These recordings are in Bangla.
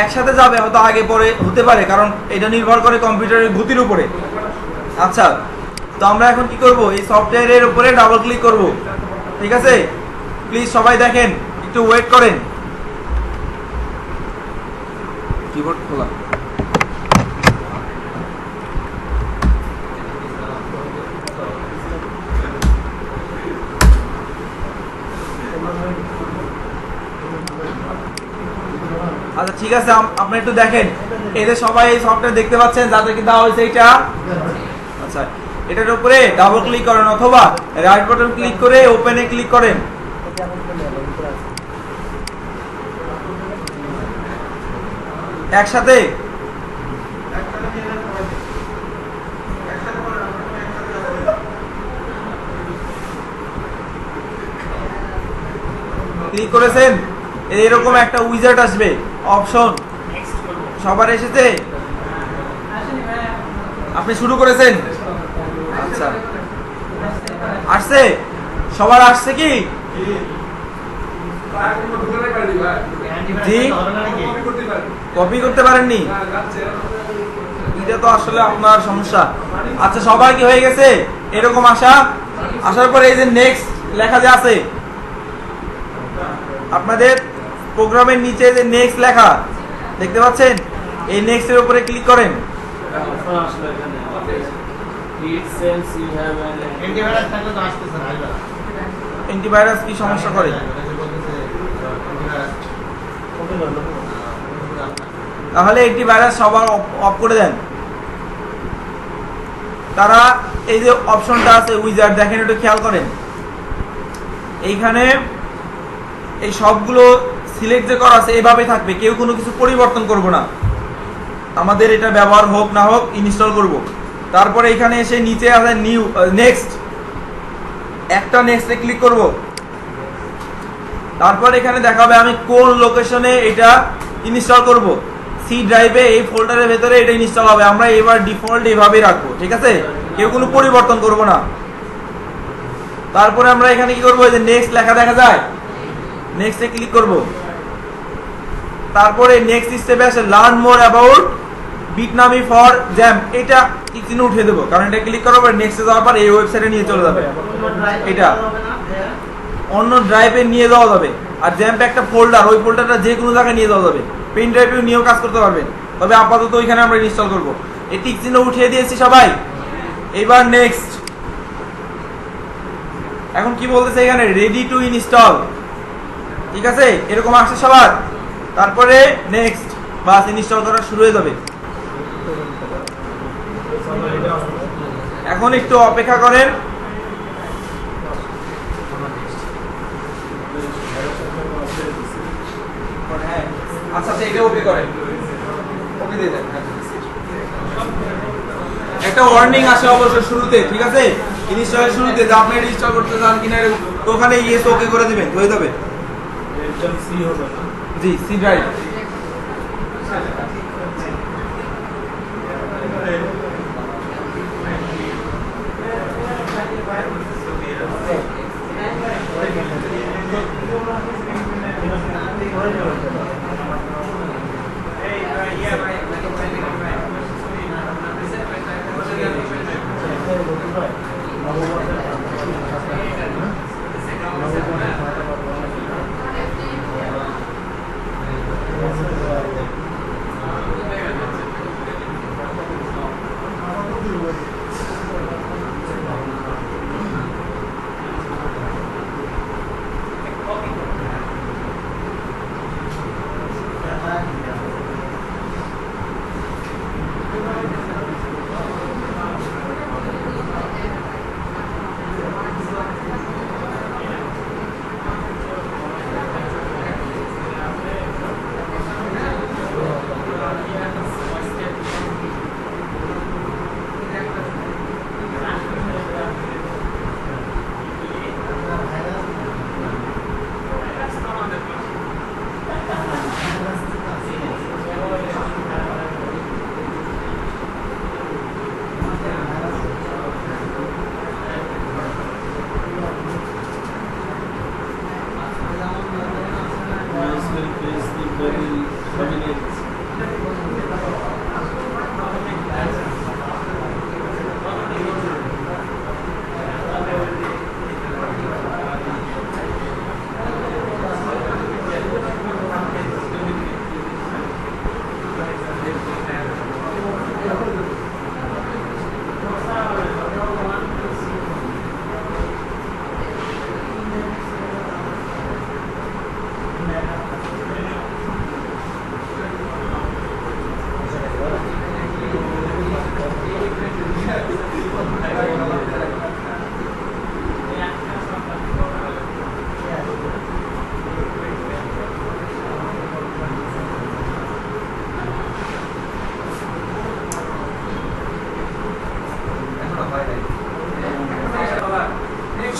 একসাথে যাবে, হয়তো আগে পরে হতে পারে, কারণ এটা নির্ভর করে কম্পিউটারের গতির উপরে। আচ্ছা, তো আমরা এখন কি করব, এই সফটওয়্যারের উপরে ডাবল ক্লিক করব। ঠিক আছে, প্লিজ সবাই দেখেন, একটু ওয়েট করেন। কিবোর্ড খোলা। আচ্ছা ঠিক আছে, আপনি একটু দেখেন, এই যে সবাই এই সফটওয়্যার দেখতে পাচ্ছেন যাদেরকে দেওয়া হয়েছে এটা। আচ্ছা, এটার উপরে ডাবল ক্লিক করেন অথবা রাইট বাটন ক্লিক করে ওপেনে ক্লিক করেন। একসাথে ক্লিক করেছেন, এরকম একটা উইজার্ড আসবে, অপশন। সবার এসেছে? আপনি শুরু করেছেন? আচ্ছা, আসছে? সবার আসছে কি? জি, কপি করতে পারেননি? এটা তো আসলে আপনার সমস্যা। আচ্ছা, সবার কি হয়ে গেছে এরকম আসার পরে এই যে নেক্সট লেখা যে আছে আপনাদের প্রোগ্রামের নিচে, যে নেক্সট লেখা দেখতে পাচ্ছেন, এই নেক্সট এর উপরে ক্লিক করেন। অ্যান্টিভাইরাস কি সমস্যা করে? তাহলে অ্যান্টিভাইরাস সবার অফ করে দেন। তারা এই যে অপশনটা আছে উইজার্ড, দেখেন একটু খেয়াল করেন, এইখানে এই সবগুলো সিলেক্ট যে করা আছে এভাবে থাকবে, কেউ কোনো কিছু পরিবর্তন করব না। আমাদের এটা ব্যবহার হোক না হোক ইনস্টল করব। তারপরে এখানে এসে নিচে আছে নিউ, নেক্সট, একটা নেক্সটে ক্লিক করব। তারপর এখানে দেখাবে আমি কোন লোকেশনে এটা ইনস্টল করব। সি ড্রাইভে এই ফোল্ডারের ভেতরে এটা ইনস্টল হবে। আমরা এবার ডিফল্ট এইভাবেই রাখবো, ঠিক আছে, কেউ কোনো পরিবর্তন করব না। তারপরে আমরা এখানে কি করবো, এই যে নেক্সট লেখা দেখা যায়, নেক্সটে ক্লিক করব। তারপরে নেক্সট স্টেপে আসে learn more about Bitnami for XAMPP, এটা চিহ্ন উঠিয়ে দেবো, কারণ এটা ক্লিক করার পর নেক্সটে যাওয়ার পর এই ওয়েবসাইটে নিয়ে চলে যাবে। এটা অন্য ড্রাইভে নিয়ে যাওয়া যাবে। আর জ্যাম্প একটা ফোল্ডার, ওই ফোল্ডারটা যে কোনো জায়গায় নিয়ে যাওয়া যাবে। পেন ড্রাইভেও নিয়েও কাজ করতে পারবেন, তবে আপাতত ওইখানে আমরা ইনস্টল করব। এই টিক চিহ্ন উঠিয়ে দিয়েছি সবাই। এবার নেক্সট, এখন কি বলতেছে এখানে, রেডি টু ইনস্টল। ঠিক আছে, এরকম আসছে সবার। তারপরে নেক্সট, বাস ইনস্টল করা শুরু হয়ে যাবে। এখন একটু অপেক্ষা করেন। আচ্ছা, এটা ওকে করেন, ওকে দিয়ে দেন। একটা ওয়ার্নিং আসে অবশ্য শুরুতে, ঠিক আছে, ইনস্টলের শুরুতে, যে আপনি ইনস্টল করতে চান কিনা, তো ওখানে ইয়েস ওকে করে দিবেন, হয়ে যাবে। জি, সি ড্রাইভ।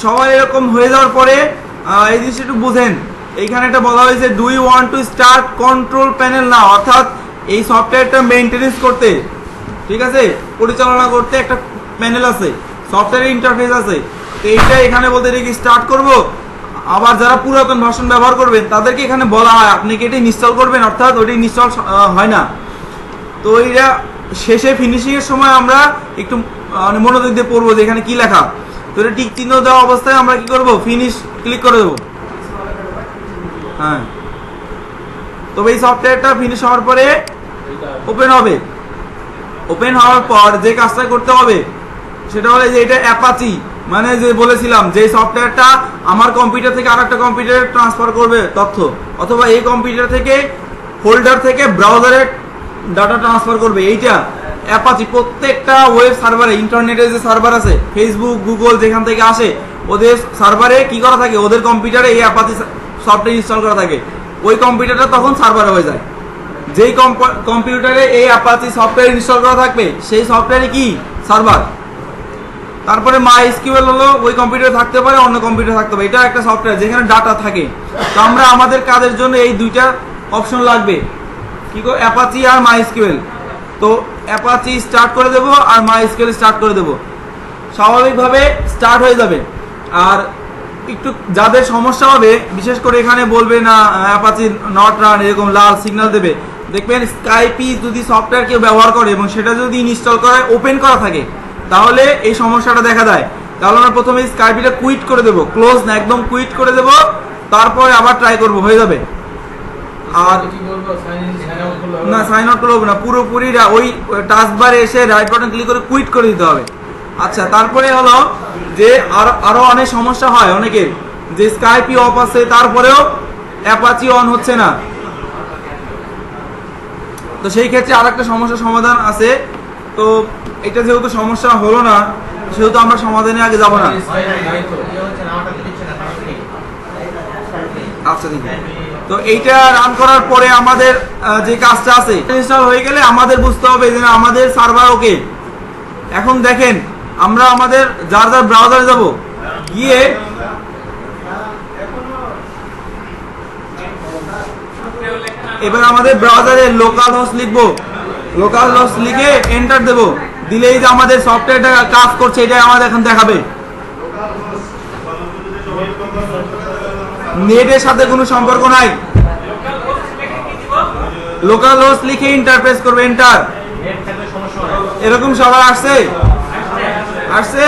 সবাই এরকম হয়ে যাওয়ার পরে এই জিনিসটা একটু বুঝেন, এইখানে একটা বলা হয়েছে do you want to start control panel now, অর্থাৎ এই সফটওয়্যারটা মেইনটেনেন্স করতে, ঠিক আছে, পরিচালনা করতে একটা প্যানেল আছে, সফটওয়্যার ইন্টারফেস আছে। তো এইটা এখানে বলতে কি স্টার্ট করব। আবার যারা পুরাতন ভার্সন ব্যবহার করবেন তাদেরকে এখানে বলা হয় আপনি কি এটা ইনস্টল করবেন, অর্থাৎ ওটা ইনস্টল হয় না। তো এইটা শেষে ফিনিশিং এর সময় আমরা একটু মানে মনোযোগ দিয়ে পড়বো যে এখানে কি লেখা। তো এটা টিক চিহ্ন দেওয়া অবস্থায় আমরা কি করব, ফিনিশ ক্লিক করে দেবো। হ্যাঁ, তবে এই সফটওয়্যারটা ফিনিশ হওয়ার পরে ওপেন হবে। ওপেন হওয়ার পর যে কাজটা করতে হবে সেটা হলো যে এটা অ্যাপাচি, মানে যে বলেছিলাম যে সফটওয়্যারটা আমার কম্পিউটার থেকে আরেকটা কম্পিউটারে ট্রান্সফার করবে তথ্য, অথবা এই কম্পিউটার থেকে ফোল্ডার থেকে ব্রাউজারে ডাটা ট্রান্সফার করবে, এইটা অ্যাপাচি। প্রত্যেকটা ওয়েব সার্ভারে, ইন্টারনেটে যে সার্ভার আছে, ফেসবুক, গুগল যেখান থেকে আসে, ওদের সার্ভারে কি করা থাকে, ওদের কম্পিউটারে এই অ্যাপাচি সফটওয়্যার ইনস্টল করা থাকে। ওই কম্পিউটারটা তখন সার্ভারে হয়ে যায়। যেই কম্পিউটারে এই অ্যাপাচি সফটওয়্যার ইনস্টল করা থাকবে সেই সফটওয়্যারে কি সার্ভার। তারপরে MySQL হলো ওই কম্পিউটারে থাকতে পারে, অন্য কম্পিউটারে থাকতে পারে, এটা একটা সফটওয়্যার যেখানে ডাটা থাকে। তো আমরা আমাদের কাজের জন্য এই দুইটা অপশন লাগবে, কি কো, অ্যাপাচি আর MySQL। তো অ্যাপাচি স্টার্ট করে দেব আর MySQL স্টার্ট করে দেব, স্বাভাবিকভাবে স্টার্ট হয়ে যাবে। আর একটু যাদের সমস্যা হবে, বিশেষ করে এখানে বলবে না অ্যাপাচি নট রান, এরকম লাল সিগন্যাল দেবে। দেখবেন স্কাইপি যদি সফটওয়্যার কেউ ব্যবহার করে এবং সেটা যদি ইনস্টল করা ওপেন করা থাকে তাহলে এই সমস্যাটা দেখা দেয়। তাহলে আমরা প্রথমে স্কাইপিটা কুইট করে দেবো, ক্লোজ না, একদম কুইট করে দেবো, তারপরে আবার ট্রাই করব, হয়ে যাবে। আর না, সাইন আউট করবো না, পুরোপুরি ওই টাস্ক বারে এসে রাইট বাটন ক্লিক করে কুইট করে দিতে হবে। আচ্ছা, তারপরে হলো যে আরো অনেক সমস্যা হয় অনেকের, যে স্কাইপি অফ আছে তারপরেও অ্যাপাচি অন হচ্ছে না। তো সেই ক্ষেত্রে আরেকটা সমস্যার সমাধান আছে। তো এটা যেহেতু সমস্যা হলো না সেহেতু আমরা সমাধানে আগে যাব না। আচ্ছা, ঠিক আছে। তো এইটা রান করার পরে আমাদের যে কাজটা আছে ইনস্টল হয়ে গেলে আমাদের বুঝতে হবে যে আমাদের সার্ভার ওকে। এখন দেখেন আমরা আমাদের যার ব্রাউজারে যাব, গিয়ে এবার আমাদের ব্রাউজারে লোকাল হোস্ট লিখবো, লোকাল হোস্ট লিখে এন্টার দেব, দিলেই যে আমাদের সফটওয়্যারটা কাজ করছে এটা আমাদের এখন দেখাবে। নেটের সাথে কোনো সম্পর্ক নাই, লোকাল হোস্ট লিখে ইন্টারপ্রেস করবে, এন্টার। এরকম সবার আসছে আসছে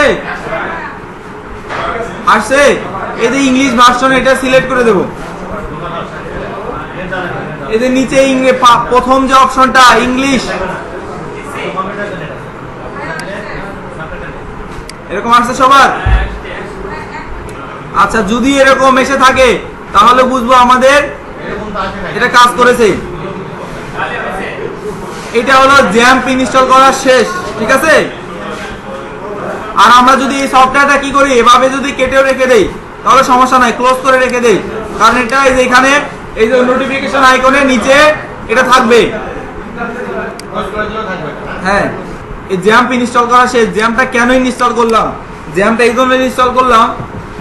আসছে এদের ইংলিশ ভার্সন এটা সিলেক্ট করে দেব। এদের নিচে প্রথম যে অপশনটা ইংলিশ, এরকম আসছে সবার। আচ্ছা, যদি এরকম এসে থাকে তাহলে বুঝবো আমাদের এটা কাজ করেছে। এটা হলো জ্যাম্প ইনস্টল করা শেষ, ঠিক আছে। আর আমরা যদি এই সফটওয়্যারটা কি করি, এভাবে যদি কেটেও রেখে দেই তাহলে সমস্যা নাই, ক্লোজ করে রেখে দেই, কারণ এটা এই যে এখানে এই যে নোটিফিকেশন আইকনের নিচে এটা থাকবে। হ্যাঁ, এই জ্যাম্প ইনস্টল করা শেষ। জ্যাম্পটা কেন ইনস্টল করলাম, জ্যাম্পটা এই জন্য ইনস্টল করলাম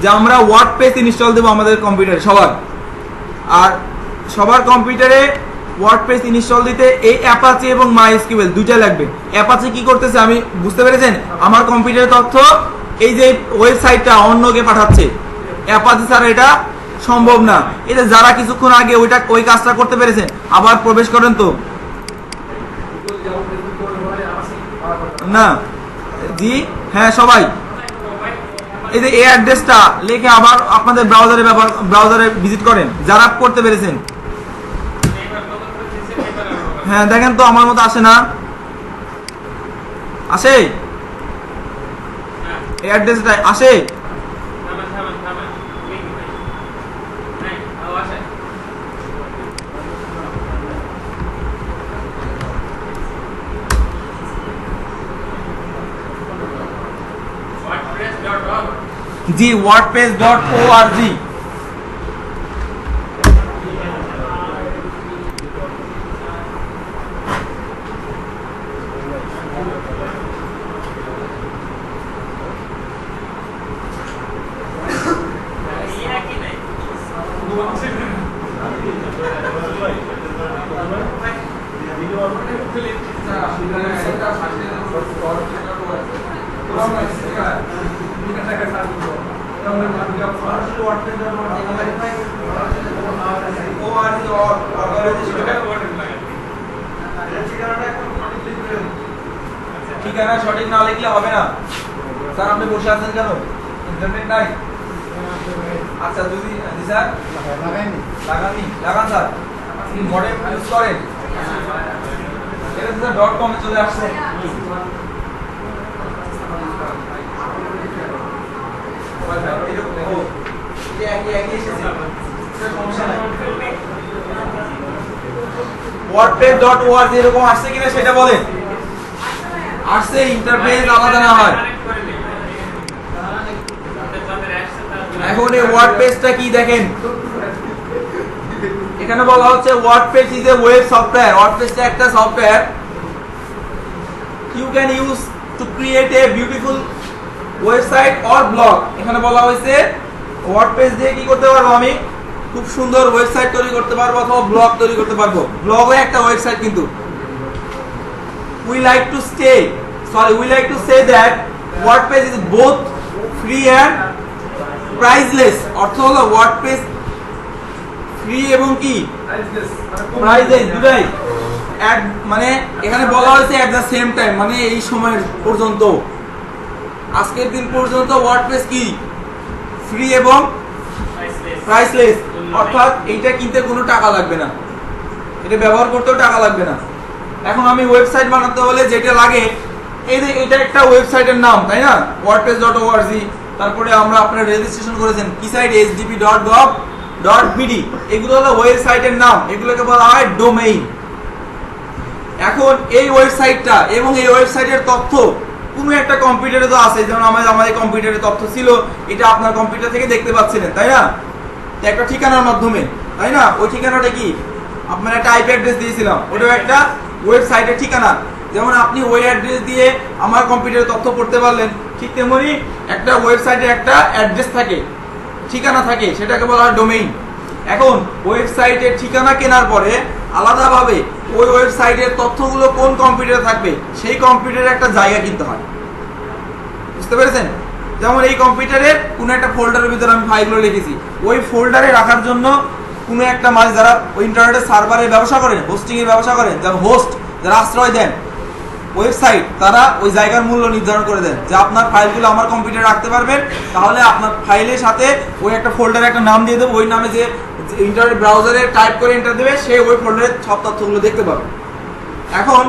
যে আমরা ওয়ার্ডপ্রেস ইনস্টল দেবো আমাদের কম্পিউটারে সবার। আর সবার কম্পিউটারে ওয়ার্ডপ্রেস ইনস্টল দিতে এই অ্যাপাচি এবং MySQL দুইটা লাগবে। অ্যাপাচি কি করতেছে আমি বুঝতে পেরেছেন, আমার কম্পিউটারের তথ্য এই যে ওয়েবসাইটটা অন্যকে পাঠাচ্ছে, অ্যাপাচি স্যার এটা সম্ভব না। এটা যারা কিছুক্ষণ আগে ওই কাজটা করতে পেরেছেন আবার প্রবেশ করেন তো না। জি হ্যাঁ সবাই এই যে এই অ্যাড্রেসটা লিখে আবার আপনাদের ব্রাউজারে ভিজিট করেন যারা করতে পেরেছেন। হ্যাঁ দেখেন তো আমার মতো আসে না, আসে এই অ্যাড্রেসটা আসে। জি wordpress.org। ঠিকানা সঠিক না লিখলে হবে না স্যার। আপনি বসে আছেন কেন? ইন্টারনেট নাই? আচ্ছা যদি জি স্যার লাগান স্যার। আপনি মডেম ইউজ করেন? এটা স্যার .com এ চলে আসছে। wordpress.org এরকম আসছে কিনা সেটা বলেন। আসছে, ইন্টারফেস আলাদা না হয়। এখন এই ওয়ার্ডপ্রেসটা কি দেখেন, এখানে বলা হচ্ছে WordPress is a web software. ওয়ার্ডপ্রেসটা একটা software you can use to create a beautiful website or blog. এখানে বলা হয়েছে ওয়ার্ডপ্রেস দিয়ে কি করতে পারবো, আমি খুব সুন্দর ওয়েবসাইট তৈরি করতে পারবো অথবা ব্লগ তৈরি করতে পারবো। ব্লগও একটা ওয়েবসাইট কিন্তু। we like to say that WordPress is both free and priceless। অর্থ হলো WordPress ফ্রি এবং কি প্রাইসলেস দুটাই। মানে এখানে বলা হয়েছে এট দ্য সেম টাইম, মানে এই সময় পর্যন্ত, আজকের দিন পর্যন্ত WordPress কি ফ্রি এবং প্রাইসলেস। অর্থাৎ এইটা কিনতে কোনো টাকা লাগবে না, এটা ব্যবহার করতেও টাকা লাগবে না। এখন আমি ওয়েবসাইট বানাতে হলে যেটা লাগে, এই যে এটা একটা ওয়েবসাইটের নাম, তাই না, wordpress.org। তারপরে আমরা আপনারা রেজিস্ট্রেশন করেছেন কি সাইট hdp.gov.bd, এগুলো হলো ওয়েবসাইটের নাম, এগুলোকে বলা হয় ডোমেইন। এখন এই ওয়েবসাইটটা এবং এই ওয়েবসাইটের তথ্য কোনো একটা কম্পিউটারে তো আছে, যেমন আমাদের কম্পিউটারে তথ্য ছিল, এটা আপনার কম্পিউটার থেকে দেখতে পাচ্ছিলেন, তাই না, একটা ঠিকানার মাধ্যমে, তাই না। ওই ঠিকানাটা কি, আপনার একটা আইপি অ্যাড্রেস দিয়েছিলাম, ওটাও একটা ওয়েবসাইটের ঠিকানা। যেমন আপনি ওই অ্যাড্রেস দিয়ে আমার কম্পিউটারে তথ্য পড়তে পারলেন, ঠিক তেমনি একটা ওয়েবসাইটে একটা অ্যাড্রেস থাকে, ঠিকানা থাকে, সেটাকে বলা হয় ডোমেইন। এখন ওয়েবসাইটের ঠিকানা কেনার পরে আলাদাভাবে ওই ওয়েবসাইটের তথ্যগুলো কোন কম্পিউটারে থাকবে সেই কম্পিউটারে একটা জায়গা কিনতে হয়, বুঝতে পেরেছেন। যেমন এই কম্পিউটারের কোনো একটা ফোল্ডারের ভিতরে আমি ফাইলগুলো লিখেছি, ওই ফোল্ডারে রাখার জন্য কোনো একটা মাঝে যারা ওই ইন্টারনেটের সার্ভারের ব্যবসা করেন, হোস্টিং এর ব্যবসা করেন, যারা হোস্ট, যারা আশ্রয় দেন ওয়েবসাইট, তারা ওই জায়গার মূল্য নির্ধারণ করে দেন যে আপনার ফাইলগুলো আমার কম্পিউটারে রাখতে পারবেন, তাহলে আপনার ফাইলের সাথে ওই একটা ফোল্ডারে একটা নাম দিয়ে দেবো, ওই নামে যে ইন্টারনেট ব্রাউজারে টাইপ করে এন্টার দেবে, সে ওই ফোল্ডারের সব তথ্যগুলো দেখতে পাবে। এখন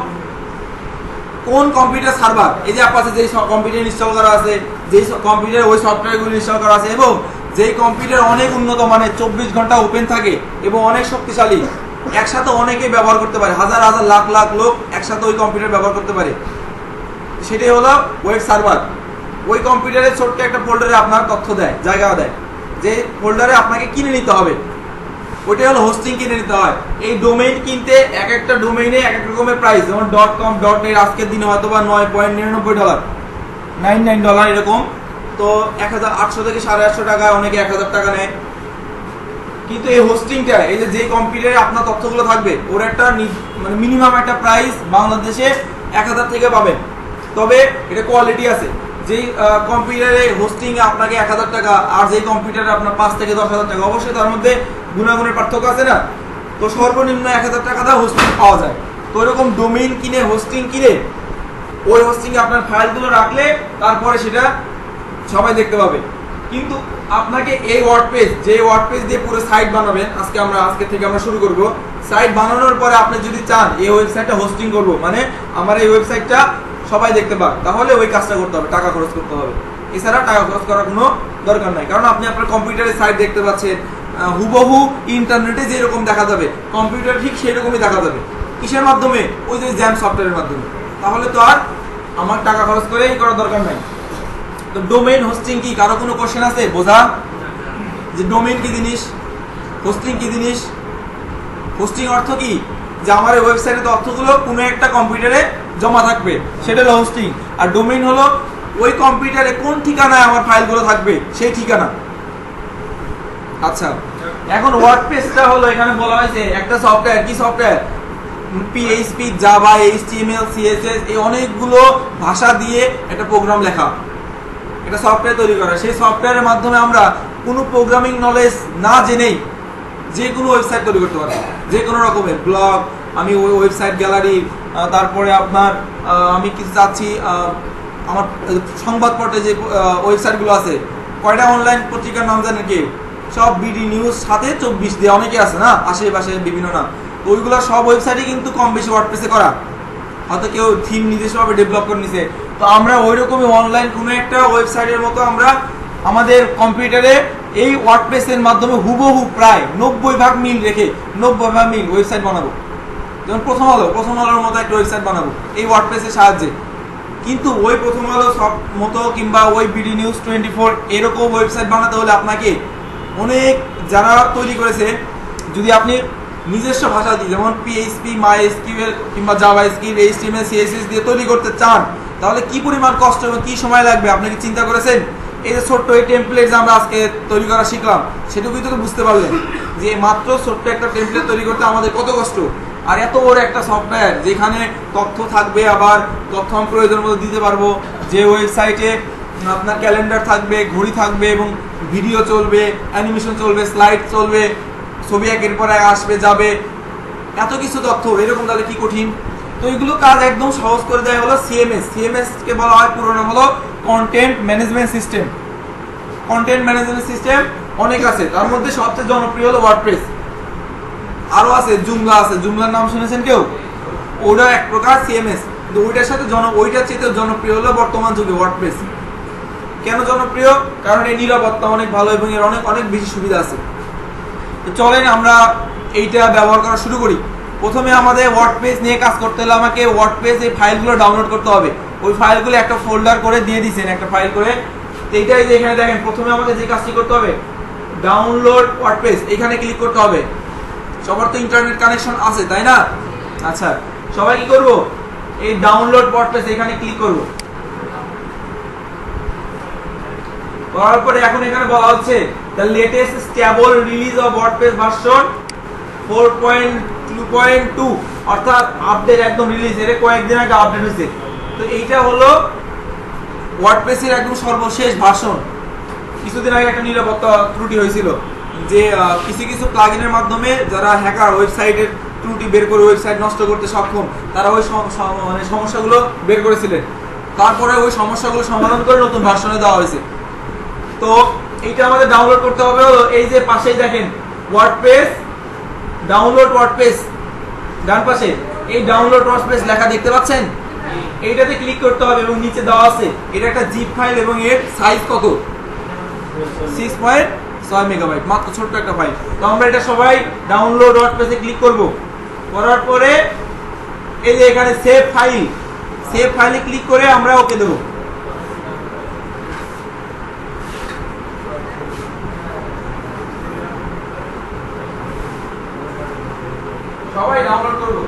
কোন কম্পিউটার সার্ভার, এই যে আপনার যে কম্পিউটার ইনস্টল করা আছে, যেই কম্পিউটারে ওই সফটওয়্যারগুলো ইনস্টল করা আছে, এবং যেই কম্পিউটার অনেক উন্নত মানের 24 ঘন্টা ওপেন থাকে এবং অনেক শক্তিশালী, একসাথে অনেকে ব্যবহার করতে পারে, হাজার হাজার লাখ লাখ লোক একসাথে ওই কম্পিউটার ব্যবহার করতে পারে, সেটাই হলো ওয়েব সার্ভার। ওই কম্পিউটারে ছোট্ট একটা ফোল্ডারে আপনার তথ্য দেয়, জায়গা দেয়, যে ফোল্ডারে আপনাকে কিনে নিতে হবে, ওইটাই হলো হোস্টিং, কিনে নিতে হয়। এই ডোমেইন কিনতে এক একটা ডোমেইনে এক এক রকমের প্রাইস, যেমন .com .net আজকের দিনে হয়তো বা $9.99, $99 এরকম, তো 1800 থেকে 850 টাকায়, অনেকে 1000 টাকা নেয়। কিন্তু এই হোস্টিংটা, এই যে কম্পিউটারে আপনার তথ্যগুলো থাকবে, ওর একটা মানে মিনিমাম একটা প্রাইস বাংলাদেশে 1000 থেকে পাবেন। তবে এটা কোয়ালিটি আছে, যেই কম্পিউটারে হোস্টিং এ আপনাকে 1000 টাকা আর যেই কম্পিউটারে আপনার 5 থেকে 10,000 টাকা, অবশ্যই তার মধ্যে গুণাগুণের পার্থক্য আছে না? তো সর্বনিম্ন 1000 টাকা দা হোস্টিং পাওয়া যায়। তো এরকম ডোমেইন কিনে হোস্টিং কিনে ওই হোস্টিং এ আপনার ফাইলগুলো রাখলে তারপরে সেটা সবাই দেখতে পাবে। কিন্তু আপনাকে এই ওয়ার্ডপ্রেস, যে ওয়ার্ডপ্রেস দিয়ে পুরো সাইট বানাবেন, আজকে থেকে আমরা শুরু করব। সাইট বানানোর পরে আপনি যদি চান এই ওয়েবসাইটটা হোস্টিং করব, মানে আমার এই ওয়েবসাইটটা সবাই দেখতে পাক, তাহলে ওই কাজটা করতে হবে, টাকা খরচ করতে হবে। এছাড়া টাকা খরচ করার কোনো দরকার নাই, কারণ আপনি আপনার কম্পিউটারে সাইট দেখতে পাচ্ছেন হুবহু ইন্টারনেটে যেরকম দেখা যাবে কম্পিউটারে ঠিক সেই রকমই দেখা যাবে। কিসের মাধ্যমে? ওই যে জ্যাম সফটওয়্যারের মাধ্যমে। তাহলে তো আর আমার টাকা খরচ করে এই করার দরকার নাই। তো ডোমেইন হোস্টিং কি, কারো কোনো কোশ্চেন আছে বোঝা যে ডোমেইন কি জিনিস, হোস্টিং কি জিনিস? হোস্টিং অর্থ কি, যে আমার এই ওয়েবসাইটের তথ্যগুলো কোনো একটা কম্পিউটারে জমা থাকবে, সেটা হলো হোস্টিং। আর ডোমেইন হলো ওই কম্পিউটারে কোন ঠিকানায় আমার ফাইলগুলো থাকবে সেই ঠিকানা। আচ্ছা, এখন ওয়ার্ডপ্রেসটা হলো, এখানে বলা হয়েছে একটা সফটওয়্যার। কি software? PHP, Java, HTML, CSS, এই অনেকগুলো ভাষা দিয়ে একটা প্রোগ্রাম লেখা, একটা সফটওয়্যার তৈরি করা। সেই সফটওয়্যারের মাধ্যমে আমরা কোনো প্রোগ্রামিং নলেজ না জেনেই যে কোনো ওয়েবসাইট তৈরি করতে পারি, যে কোনো রকমের ব্লগ, আমি ওই ওয়েবসাইট গ্যালারি, তারপরে আপনার আমি কিছু চাচ্ছি আমার সংবাদপত্রে যে ওয়েবসাইটগুলো আছে, কয়টা অনলাইন পত্রিকার নাম জানেন কি? সব বিডি নিউজ, সাথে 24 দিয়ে অনেকে আছে না, আশেপাশে বিভিন্ন নাম। তো ওইগুলো সব ওয়েবসাইটই কিন্তু কম বেশি ওয়ার্ডপ্রেসে করা, হয়তো কেউ থিম নিজস্বভাবে ডেভেলপ করে নিছে। তো আমরা ওই রকমই অনলাইন কোনো একটা ওয়েবসাইটের মতো আমরা আমাদের কম্পিউটারে এই ওয়ার্ডপ্রেসের মাধ্যমে হুবহু প্রায় 90% মিল রেখে 90% মিল ওয়েবসাইট বানাবো। যেমন প্রথম আলোর মতো একটা ওয়েবসাইট বানাবো এই ওয়ার্ডপ্রেসের সাহায্যে। কিন্তু ওই প্রথম আলো সব মতো কিংবা ওই বিডি নিউজ 24 এরকম ওয়েবসাইট বানাতে হলে আপনাকে অনেক, যারা তৈরি করেছে, যদি আপনি নিজস্ব ভাষা দিয়ে, যেমন পিএইচপি, মাইএসকিউএল কিংবা জাভা স্ক্রিপ্ট, এইচটিএমএল, সিএসএস দিয়ে তৈরি করতে চান, তাহলে কি পরিমাণ কষ্ট এবং কি সময় লাগবে আপনি কি চিন্তা করেছেন? এই যে ছোট্ট এই টেমপ্লেট যে আমরা আজকে তৈরি করা শিখলাম, সেটুকুই তো বুঝতে পারলেন যে মাত্র ছোট্ট একটা টেমপ্লেট তৈরি করতে আমাদের কত কষ্ট। আর এত বড় একটা সফটওয়্যার যেখানে তথ্য থাকবে, আবার তথ্য আমি প্রয়োজন মতো দিতে পারবো, যে ওয়েবসাইটে আপনার ক্যালেন্ডার থাকবে, ঘড়ি থাকবে এবং ভিডিও চলবে, অ্যানিমেশন চলবে, স্লাইড চলবে, ছবি একের পর এক আসবে যাবে, এত কিছু তথ্য, এরকম তাহলে কি কঠিন? তো এইগুলো কাজ একদম সহজ করে দেয় হলো সিএমএস। সিএমএস কে বলা হয় পুরো নাম হলো content management system. Content management system অনেক আছে, তার মধ্যে সবচেয়ে জনপ্রিয় হলো ওয়ার্ডপ্রেস। আরো আছে জুমলা, আছে জুমলার নাম শুনেছেন কেউ? ওটা এক প্রকার সিএমএস। তো ওইটার সাথে ওইটার চেয়ে জনপ্রিয় হলো বর্তমান যুগে ওয়ার্ডপ্রেস। কেন জনপ্রিয়? কারণ এর নিরাপত্তা অনেক ভালো এবং এর অনেক অনেক বেশি সুবিধা আছে। তো চলেন আমরা এইটা ব্যবহার করা শুরু করি। প্রথমে আমাদের ওয়ার্ডপ্রেস নিয়ে কাজ করতে হলে আমাকে ওয়ার্ডপ্রেস এই ফাইলগুলো ডাউনলোড করতে হবে। ওই ফাইলগুলো একটা ফোল্ডার করে দিয়ে দিয়েছেন, একটা ফাইল করে। এইটাই যে এখানে দেখেন, প্রথমে আমাকে যে কাজটি করতে হবে, ডাউনলোড ওয়ার্ডপ্রেস, এখানে ক্লিক করতে হবে। সবার তো ইন্টারনেট কানেকশন আছে, তাই না? আচ্ছা, সবাই কি করব? এই ডাউনলোড ওয়ার্ডপ্রেস এখানে ক্লিক করব। করার পরে এখন এখানে বলা হচ্ছে the latest stable release of WordPress version 4.2.2, অর্থাৎ আপডেট একদম রিলিজ, এর কয়েকদিন আগে আপডেট হয়েছে। তো এইটা হলো ওয়ার্ডপ্রেসের একদম সর্বশেষ ভার্সন। কিছুদিন আগে একটা নিরাপত্তা ত্রুটি হয়েছিল, যে কিছু কিছু প্লাগইনের মাধ্যমে যারা হ্যাকার ওয়েবসাইটের ত্রুটি বের করে ওয়েবসাইট নষ্ট করতে সক্ষম, তারা ওই মানে সমস্যাগুলো বের করেছিলেন। তারপরে ওই সমস্যাগুলো সমাধান করে নতুন ভার্সনে দেওয়া হয়েছে। তো এইটা আমাদের ডাউনলোড করতে হবে হলো এই যে পাশেই দেখেন ওয়ার্ডপ্রেস, ডাউনলোড ওয়ার্ডপ্রেস, ডান পাশে এই ডাউনলোড ওয়ার্ডপ্রেস লেখা দেখতে পাচ্ছেন? এইটাতে ক্লিক করতে হবে এবং নিচে দেওয়া আছে এটা একটা জিপ ফাইল এবং এর সাইজ কত? 6.6 মেগাবাইট, মাত্র ছোট্ট একটা ফাইল। তো আমরা এটা সবাই ডাউনলোড ওয়ার্ডপ্রেসে ক্লিক করব। করার পরে এই যে এখানে সেভ ফাইলে ক্লিক করে আমরা ওকে দেব। সবাই ডাউনলোড করব।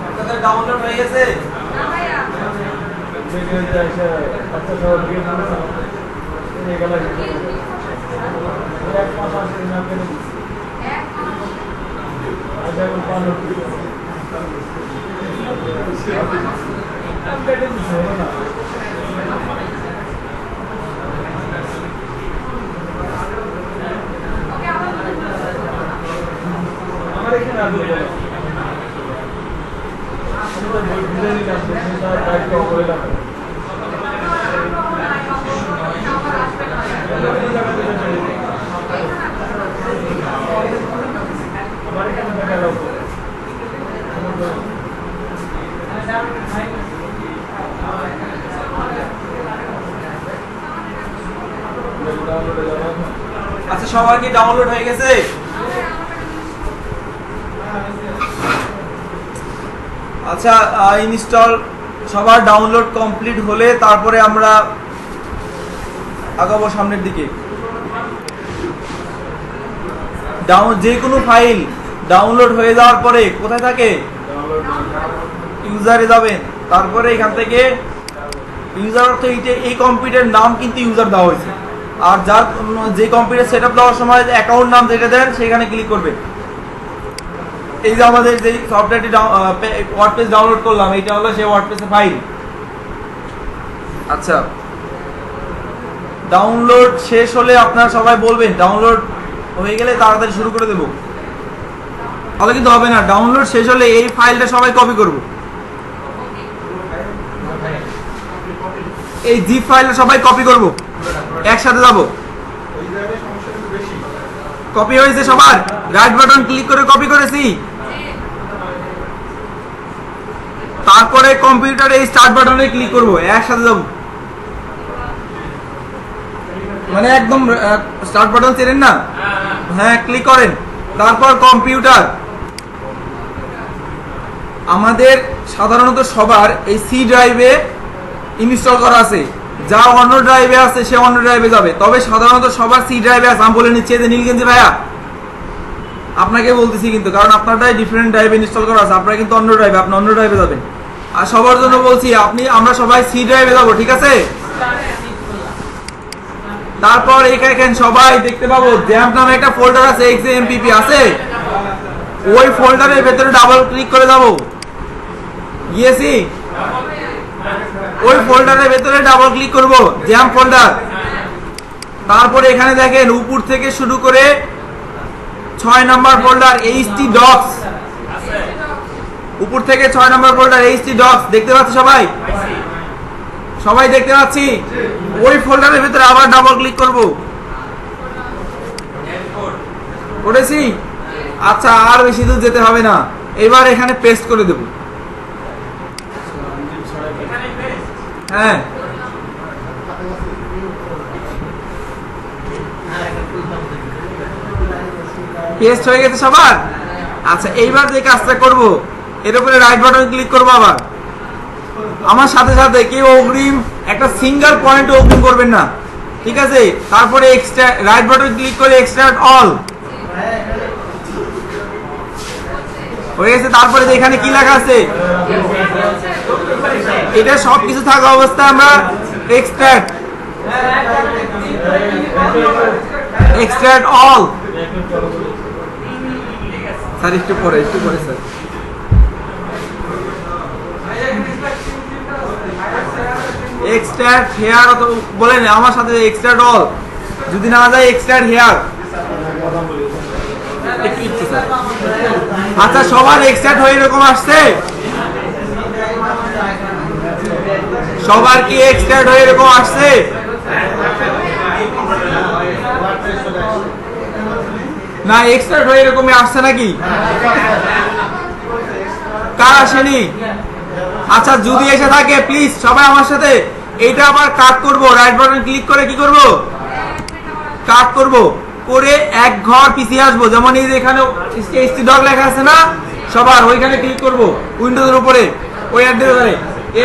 আপনাদের ডাউনলোড হয়ে গেছে? আমার এখানে আসবে আচ্ছা, সবার কি ডাউনলোড হয়ে গেছে? আচ্ছা, ইনস্টল সবার ডাউনলোড কমপ্লিট হলে তারপরে আমরা আগাবো সামনের দিকে। যে কোনো ফাইল ডাউনলোড হয়ে যাওয়ার পরে কোথায় থাকে? ইউজারে যাবেন, তারপরে এখান থেকে ইউজার অর্থ এই কম্পিউটার নাম কিন্তু ইউজার দেওয়া হয়েছে, আর যার যে কম্পিউটার সেট আপ দেওয়ার সময় অ্যাকাউন্ট নাম যেটা দেন সেখানে ক্লিক করবেন। এই যে আমাদের যে সফটওয়্যারটি ওয়ার্ডপ্রেস ডাউনলোড করলাম, এটা হলো সেই ওয়ার্ডপ্রেসের ফাইল। আচ্ছা, ডাউনলোড শেষ হলে আপনারা সবাই বলবেন, ডাউনলোড হয়ে গেলে তাড়াতাড়ি শুরু করে দেব। তাহলে কিন্তু হবে না, ডাউনলোড শেষ হলে এই ফাইলটা সবাই কপি করব। এই জিপ ফাইলটা সবাই কপি করব, একসাথে যাব। কপি হয়েছে সবার? রাইট বাটন ক্লিক করে কপি করেছি। তারপরে কম্পিউটারে এই স্টার্ট বাটনে ক্লিক করব, একসাথে যাব। মানে একদম স্টার্ট বাটন চেনেন না? হ্যাঁ, ক্লিক করেন। তারপর কম্পিউটার। আমাদের সাধারণত সবার এই সি ড্রাইভে ইনস্টল করা আছে, যা অন্য ড্রাইভে আছে সে অন্য ড্রাইভে যাবে। তবে সাধারণত সবার সি ড্রাইভে আছে। আমি বলে নিচ্ছি যে নীলগঞ্জি ভাইয়া, আপনাকে বলতেছি কিন্তু, কারণ আপনারটাই ডিফারেন্ট ড্রাইভে ইনস্টল করা আছে, আপনারা কিন্তু অন্য ড্রাইভে, আপনি অন্য ড্রাইভে যাবেন। আর সবার জন্য বলছি, আমরা সবাই সি ড্রাইভে যাবো, ঠিক আছে? তারপর এখানে সবাই দেখতে পাবো জ্যাম্প নামে একটা ফোল্ডার আছে, XAMPP আছে। ওই ফোল্ডারের ভেতরে ডাবল ক্লিক করে যাবো। গিয়েছি, ওই ফোল্ডারের ভেতরে ডাবল ক্লিক করব, জ্যাম্প ফোল্ডার। তারপরে এখানে দেখেন উপর থেকে শুরু করে 6 নাম্বার ফোল্ডার HTDocs, উপর থেকে 6 নাম্বার ফোল্ডার HTDocs দেখতে পাচ্ছি সবাই? সবাই দেখতে পাচ্ছি? ওই ফোল্ডারের ভিতরে আবার ডাবল ক্লিক করব। করেছি? আচ্ছা, আর বেশি দূর যেতে হবে না, এবার এখানে পেস্ট করে দেব। হ্যাঁ, পেস্ট হয়ে গেছে সবার? আচ্ছা, এইবার যে কাজটা করব, এর উপরে রাইট বাটন ক্লিক করব আবার। আমার সাথে সাথে কেউ অগ্রিম একটা সিঙ্গেল পয়েন্ট অগ্রিম করবেন না, ঠিক আছে? তারপরে রাইট বাটন ক্লিক করে এক্সট্রাক্ট অল হয়ে গেছে। তারপরে এখানে কি লেখা আছে, এটা সবকিছু থাকা অবস্থায় আমরা এক্সট্রাক্ট অল। স্যার একটু পরে স্যার। এক্সট্রাক্ট হেয়ার বলেন আমার সাথে, এক্সট্রাক্ট অল। যদি না যায় এক্সট্রাক্ট হেয়ার। আচ্ছা, সবার এক্সট্রাক্ট হয়ে এরকম আসছে? সবার কি এক্সট্রাক্ট হয়ে এরকম আসছে? না, এক্সট্রাক্ট হয়ে এরকমই আসছে নাকি? কার আসেনি? আচ্ছা, যদি এসে থাকে প্লিজ সবাই আমার সাথে এইটা আবার কাট করব। রাইট বাটন ক্লিক করে কি করব? কাট করব, করে এক ঘর পিছিয়ে আসবো। যেমন এই যে এখানে HTDoc লেখা আছে না, সবার ওইখানে ক্লিক করব, উইন্ডোজের উপরে ওই অ্যাড্রেসে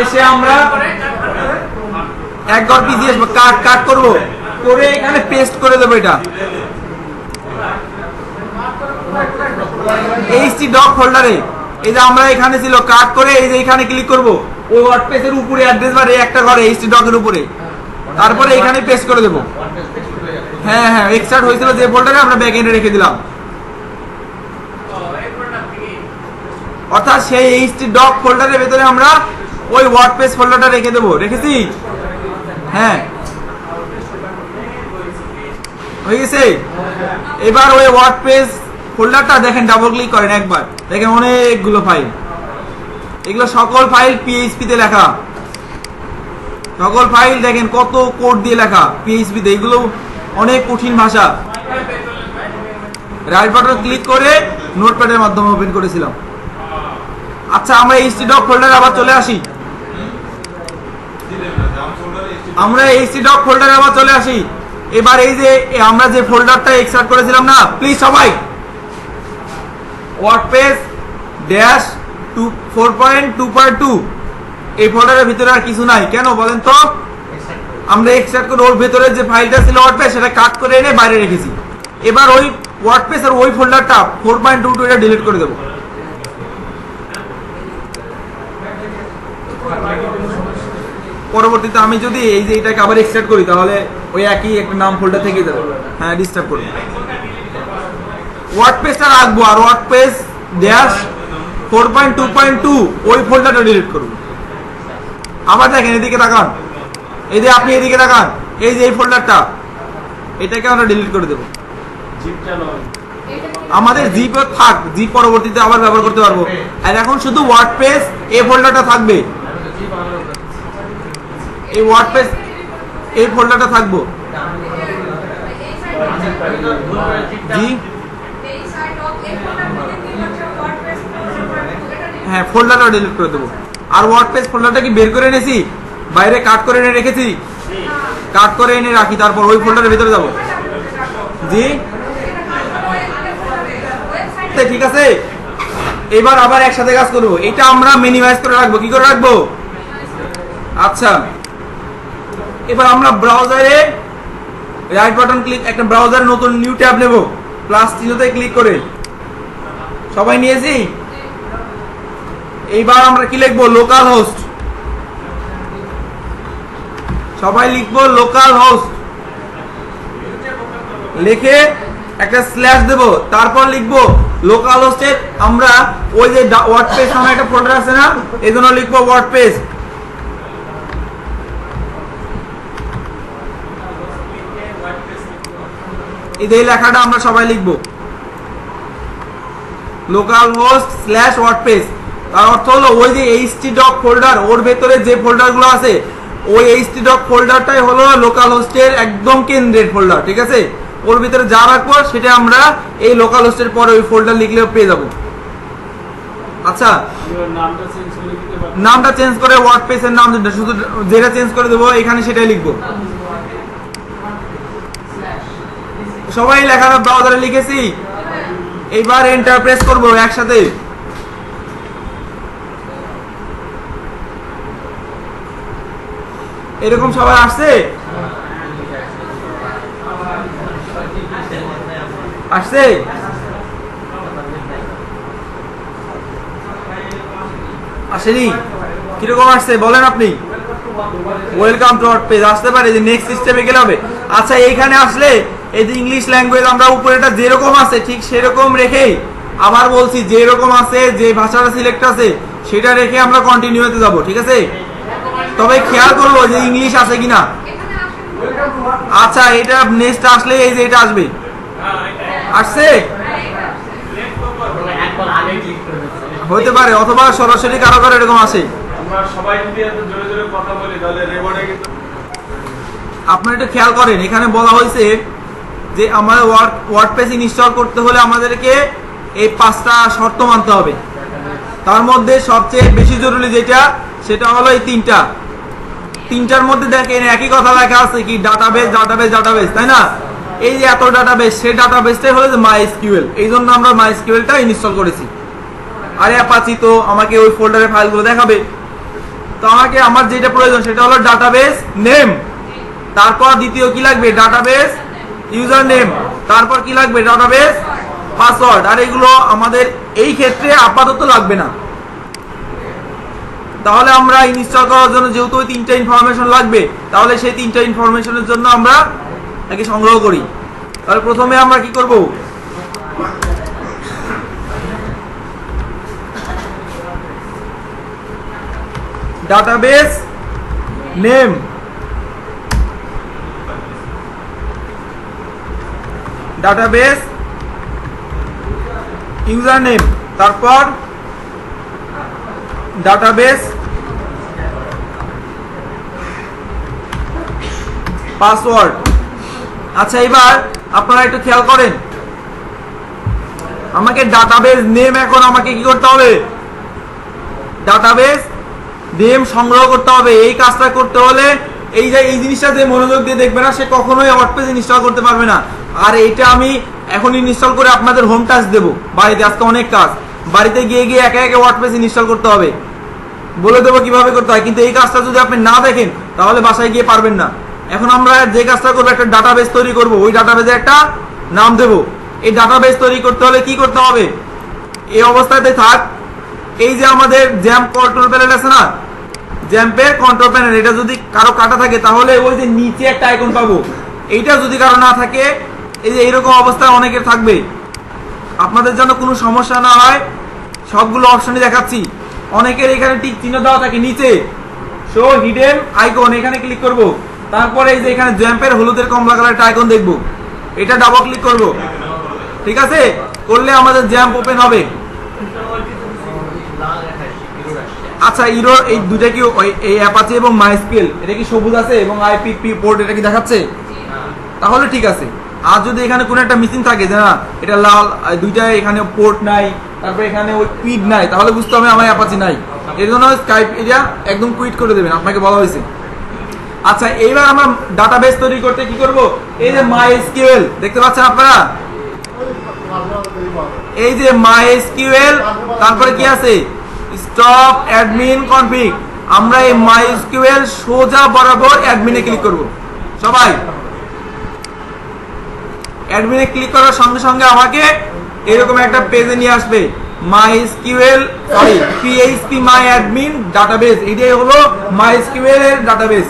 এসে আমরা এক ঘর পিছিয়ে আসবো, কাট করব, করে এখানে পেস্ট করে দেবো। এটা HTDoc ফোল্ডারে এই যে আমরা এখানে ছিল কাট করে এই যে এখানে ক্লিক করব, ওই ওয়ার্ডপ্রেসের উপরে অ্যাড্রেস বার এই একটা ঘরে এইচটি ডকের উপরে, তারপরে এখানে পেস্ট করে দেব। হ্যাঁ হ্যাঁ, এক্সট্রাক্ট হয়েছিল যে ফোল্ডারে আমরা ব্যাকএন্ডে রেখে দিলাম, অর্থাৎ সেই এইচটি ডক ফোল্ডারের ভেতরে আমরা ওই ওয়ার্ডপ্রেস ফোল্ডারটা রেখে দেব। রেখেছি? হ্যাঁ, হয়ে গেছে। এবার ওই ওয়ার্ডপ্রেস ফোল্ডারটা দেখেন, ডাবল ক্লিক করেন একবার, দেখেন অনেকগুলো ফাইল, এগুলো সকল ফাইল পিএইচপি তে লেখা, সকল ফাইল দেখেন কত কোড দিয়ে লেখা পিএইচপি তে, এগুলো অনেক কঠিন ভাষা। রাইট বাটন ক্লিক করে নোটপ্যাডের মাধ্যমে ওপেন করেছিলাম। আচ্ছা, আমরা এইচটি ডক ফোল্ডারে আবার চলে আসি, আমরা এইচটি ডক ফোল্ডারে আবার চলে আসি। এবার এই যে আমরা যে ফোল্ডারটা এক্সট্রাক্ট করেছিলাম না, প্লিজ সবাই ওয়ার্ডপ্রেস ড্যাশ 4.2.2 এই ফোল্ডারের ভিতরে আর কিছু নাই। কেন বলেন তো? আমরা এক্সট্রাক্ট করে ওর ভিতরে যে ফাইলটা ছিল ওয়ার্ডপ্রেস, সেটা কাট করে এনে বাইরে রেখেছি। এবার ওই ওয়ার্ডপ্রেস আর ওই ফোল্ডারটা 4.22 এটা ডিলিট করে দেব। পরবর্তীতে আমি যদি এই যে এটাকে আবার এক্সট্রাক্ট করি, তাহলে ওই একই একটা নাম ফোল্ডার থেকে যাবে। হ্যাঁ, ডিস্টার্ব করবে। ওয়ার্ডপ্রেসটা রাখবো আর ওয়ার্ডপ্রেস ড্যাশ 4.2.2 ওই ফোল্ডারটা ডিলিট করব। আবার দেখেন, এদিকে তাকান, এই যে আপনি এদিকে তাকান, এই যে এই ফোল্ডারটা, এটাকে আমরা ডিলিট করে দেব। আমাদের জিপ থাক, জিপ পরবর্তীতে আবার ব্যবহার করতে পারবো। আর এখন শুধু ওয়ার্ডপ্রেস এই ফোল্ডারটা থাকবে, এই ওয়ার্ডপ্রেস এই ফোল্ডারটা থাকবো। জি হ্যাঁ, ফোল্ডারটা ডিলিট করে দেবো। আর ওয়ার্ডপ্রেস ফোল্ডারটা কি বের করে এনেছি, বাইরে কাট করে এনে রেখেছি, কাট করে এনে রাখি, তারপর ওই ফোল্ডারের ভিতরে যাব। জি ঠিক আছে। এবার আবার একসাথে কাজ করবো। এটা আমরা মিনিমাইজ করে রাখবো। কি করে রাখবো? আচ্ছা, এবার আমরা ব্রাউজারে রাইট বাটন ক্লিক, একটা ব্রাউজারে নতুন নিউ ট্যাব নেব, প্লাস চিহ্নতে ক্লিক করে। সবাই নিয়েছি? এইবার আমরা কি লিখবো? Local host. সবাই লিখবো লোকাল হোস্ট, লিখে একটা স্ল্যাশ দেব, তারপর লিখবো লোকাল হোস্টের আমরা ওই যে ওয়ার্ডপ্রেস নামে একটা ফোল্ডার আছে না, এই জন্য লিখবো ওয়ার্ডপ্রেস। এই লেখাটা আমরা সবাই লিখবো, লোকাল হোস্ট স্ল্যাশ ওয়ার্ডপ্রেস। তার অর্থ হলো ওই যে এইচটি ডক ফোল্ডার, ওর ভেতরে যে ফোল্ডারগুলো আছে, ওই এইচটি ডক ফোল্ডারটাই হলো লোকাল হোস্টের একদম কেন্দ্রের ফোল্ডার। ঠিক আছে? ওর ভিতরে যা রাখবো সেটা আমরা এই লোকাল হোস্টের পরে ওই ফোল্ডার লিখলেও পেয়ে যাবো। আচ্ছা, নামটা চেঞ্জ করে ওয়ার্ডপ্রেসের নাম শুধু যেটা চেঞ্জ করে দেবো এখানে সেটাই লিখবো। সবাই লেখাটা ব্রাউজারে লিখেছি। এইবার এন্টার প্রেস করবো একসাথে। এরকম সবাই আসছে? আসছে? আসেনি? কিরকম আসছে বলেন আপনি? ওয়েলকাম টু ওয়ার্ডপ্রেস আসতে পারে, যে নেক্সট স্টেপে গেলে হবে। আচ্ছা, এইখানে আসলে এই যে ইংলিশ ল্যাঙ্গুয়েজ আমরা উপরেটা যেরকম আছে ঠিক সেরকম রেখে, আবার বলছি যেরকম আছে, যে ভাষাটা সিলেক্ট আছে সেটা রেখে আমরা কন্টিনিউতে যাব। ঠিক আছে? তবে খেয়াল করবো যে ইংলিশ আছে কিনা। আচ্ছা, এটা নেক্সট আসলে এই যে এটা আসবে। আসছে? হতে পারে, অথবা সরাসরি কারো কারো এরকম আসে। আপনারা একটু খেয়াল করেন, এখানে বলা হয়েছে যে আমাদের ওয়ার্ডপ্রেস ইনস্টল করতে হলে আমাদেরকে এই 5টা শর্ত মানতে হবে। তার মধ্যে সবচেয়ে বেশি জরুরি যেটা, সেটা হলো এই তিনটার মধ্যে দেখেন একই কথা লেখা আছে, কি ডাটাবেস ডাটাবেস ডাটাবেস, তাই না? এই যে এত ডাটাবেস, সেই ডাটাবেসটাই হলো যে মাইএসকিউএল। এই জন্য আমরা মাইএসকিউএলটা ইনস্টল করেছি। আরে অ্যাপাচি তো আমাকে ওই ফোল্ডারের ফাইলগুলো দেখাবে, তো আমাকে আমার যেটা প্রয়োজন সেটা হলো ডাটাবেস নেম, তারপর দ্বিতীয় কি লাগবে? ডাটাবেস ইউজার নেম, তারপর কি লাগবে? ডাটাবেস পাসওয়ার্ড, আর এগুলো আমাদের এই ক্ষেত্রে আপাতত লাগবে না। তাহলে আমরা ইনস্টল করার জন্য যেহেতু ওই 3টা ইনফরমেশন লাগবে, তাহলে সেই 3টা ইনফরমেশনের জন্য আমরা একে সংগ্রহ করি। তাহলে প্রথমে আমরা কি করব, database name, database user name, তারপর ডাটাবেস পাসওয়ার্ড। আচ্ছা, এবার আপনারা একটু খেয়াল করেন, আমাকে ডাটাবেস নেম এখন আমাকে কি করতে হবে, ডাটাবেস নেম সংগ্রহ করতে হবে। এই কাজটা করতে হলে এই জিনিসটা যে মনোযোগ দিয়ে দেখবে না, সে কখনোই ওয়ার্ডপ্রেস ইনস্টল করতে পারবে না। আর এইটা আমি এখন ইনস্টল করে আপনাদের হোম টাস্ক দেবো বাড়িতে। আজকে অনেক কাজ, বাড়িতে গিয়ে গিয়ে একে একে ওয়ার্ডপ্রেস ইনস্টল করতে হবে, বলে দেবো কিভাবে করতে হয়। কিন্তু এই কাজটা যদি আপনি না দেখেন তাহলে বাসায় গিয়ে পারবেন না। এখন আমরা যে কাজটা করবো, একটা ডাটাবেস তৈরি করব, ওই ডাটাবেসে একটা নাম দেব। এই ডাটাবেস তৈরি করতে হলে কি করতে হবে, এই অবস্থাতে থাক। এই যে আমাদের জ্যাম্প কন্ট্রোল প্যানেল আছে না, জ্যাম্পের কন্ট্রোল প্যানেল, এটা যদি কারো কাটা থাকে তাহলে ওই যে নিচে একটা আইকন পাবো, এইটা যদি কারো না থাকে, এই যে এইরকম অবস্থায় অনেকের থাকবে। আপনাদের জন্য কোনো সমস্যা না হয় সবগুলো অপশনই দেখাচ্ছি। অনেকের এখানে টিক চিহ্ন দেওয়া থাকে নিচে, শো হিডেন আইকন, এখানে ক্লিক করব। তারপরে এই যে এখানে জ্যাম্পের হলুদের কমলা কালার একটা আইকন দেখবো, এটা ডাবল ক্লিক করব। ঠিক আছে, করলে আমাদের জ্যাম্প ওপেন হবে। আচ্ছা, ইরো এই দুটা কি এই অ্যাপাচি এবং মাইস্কেল, এটা কি সবুজ আছে এবং আইপিপি পোর্ট এটা কি দেখাচ্ছে? তাহলে ঠিক আছে। আর যদি এখানে কোনো একটা মিসিং থাকে যে না এটা লাল, দুইটা এখানে পোর্ট নাই, তারপরে এখানে ওই কুইট নাই, তাহলে বুঝতে হবে আমার অ্যাপাচি নাই। এর জন্য স্কাইপ এরিয়া একদম কুইট করে দেবেন, আপনাকে বলা হয়েছে। আচ্ছা, এইবার আমরা ডাটাবেস তৈরি করতে কি করব, এই যে মাইএসকিউএল দেখতে পাচ্ছেন আপনারা, এই যে মাইএসকিউএল, তারপরে কি আছে স্টপ অ্যাডমিন কনফিগ। আমরা এই মাইএসকিউএল সোজা বরাবর অ্যাডমিনে ক্লিক করব। সবাই অ্যাডমিনে ক্লিক করার সঙ্গে সঙ্গে আমাকে এরকম একটা পেজে নিয়ে আসবে, মাইএসকিউএল সরি পিএইচপি মাই অ্যাডমিন ডাটাবেস। এটাই হলো মাইএসকিউএল এর ডাটাবেস।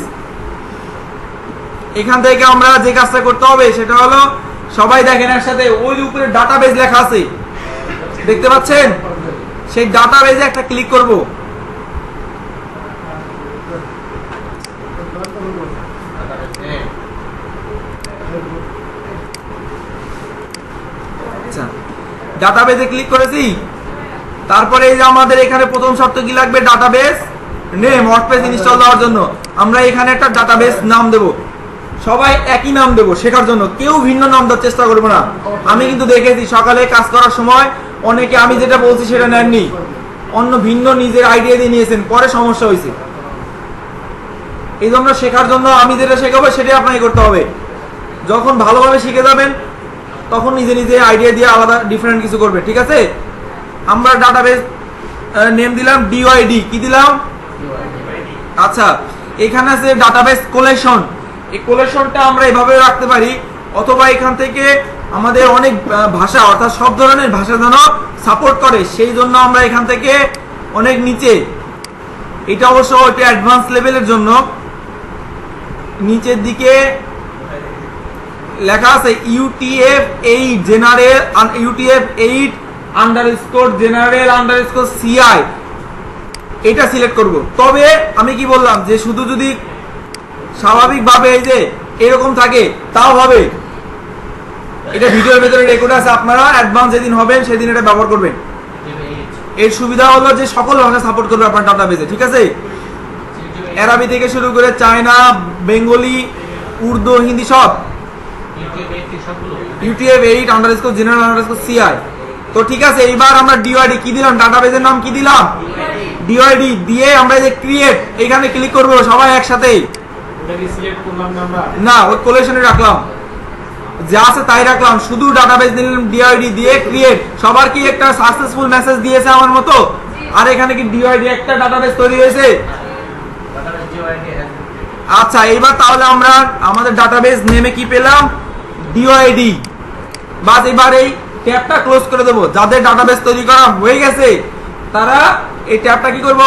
এখান থেকে আমরা যে কাজটা করতে হবে সেটা হলো, সবাই দেখেন একসাথে, ওই উপরে ডাটাবেস লেখা আছে দেখতে পাচ্ছেন, সেই ডাটাবেসে একটা ক্লিক করব। আচ্ছা, ডাটাবেসে ক্লিক করেছি। তারপরে এই যে আমাদের এখানে প্রথম শর্ত কি লাগবে, ডাটাবেস নেম, ওয়ার্ডপ্রেস ইনস্টল দেওয়ার জন্য আমরা এখানে একটা ডাটাবেস নাম দেব। সবাই একই নাম দেবো শেখার জন্য, কেউ ভিন্ন নাম দেওয়ার চেষ্টা করবো না। আমি কিন্তু দেখেছি সকালে কাজ করার সময় অনেকে আমি যেটা বলছি সেটা নেননি, অন্য ভিন্ন নিজের আইডিয়া দিয়ে নিয়েছেন, পরে সমস্যা হয়েছে। এই জন্য শেখার জন্য আমি যেটা শেখাবো সেটাই আপনাকে করতে হবে। যখন ভালোভাবে শিখে যাবেন তখন নিজে নিজে আইডিয়া দিয়ে আলাদা ডিফারেন্ট কিছু করবে। ঠিক আছে, আমরা ডাটাবেস নেম দিলাম ডিওআইডি, কি দিলাম? আচ্ছা, এখানে আছে ডাটাবেস কালেকশন। এই কালেকশনটা আমরা এভাবে রাখতে পারি, অথবা এখান থেকে আমাদের অনেক ভাষা অর্থাৎ সব ধরনের ভাষা যেন সাপোর্ট করে, সেই জন্য আমরা এখান থেকে অনেক নিচে, এটা অবশ্য একটা অ্যাডভান্স লেভেলের জন্য, নিচের দিকে লেখা আছে UTF-8 general UTF-8 underscore general underscore CI, এটা সিলেক্ট করব। তবে আমি কি বললাম যে শুধু যদি স্বাভাবিকভাবে এই যে এরকম থাকে তাও হবে, এটা ভিডিওর ভেতরে রেকর্ড আছে, আপনারা অ্যাডভান্স যেদিন হবেন সেদিন এটা ব্যবহার করবেন। এর সুবিধা হলো যে সকল ভাষা সাপোর্ট করবে আপনার ডাটাবেসে। ঠিক আছে, আরবি থেকে শুরু করে চায়না, বেঙ্গলি, উর্দু, হিন্দি সব, UTF-8 underscore general underscore CI। তো ঠিক আছে, এইবার আমরা ডিওআইডি কি দিলাম, ডাটাবেসের নাম কি দিলাম, ডিওআইডি দিয়ে আমরা যে ক্রিয়েট এখানে ক্লিক করব সবাই একসাথে। না, ওই কালেকশনে রাখলাম, যা আছে তাই রাখলাম, শুধু ডাটাবেস দিলাম ডিওআইডি দিয়ে ক্রিয়েট। সবার কি একটা সাকসেসফুল মেসেজ দিয়েছে আমার মতো? আর এখানে কি ডিওআইডি একটা ডাটাবেস তৈরি হয়েছে? আচ্ছা, এইবার তাহলে আমরা আমাদের ডাটাবেস নেমে কি পেলাম, ডিওআইডি। বাস এবার এই ট্যাবটা ক্লোজ করে দেবো। যাদের ডাটাবেস তৈরি করা হয়ে গেছে তারা এই ট্যাবটা কি করব,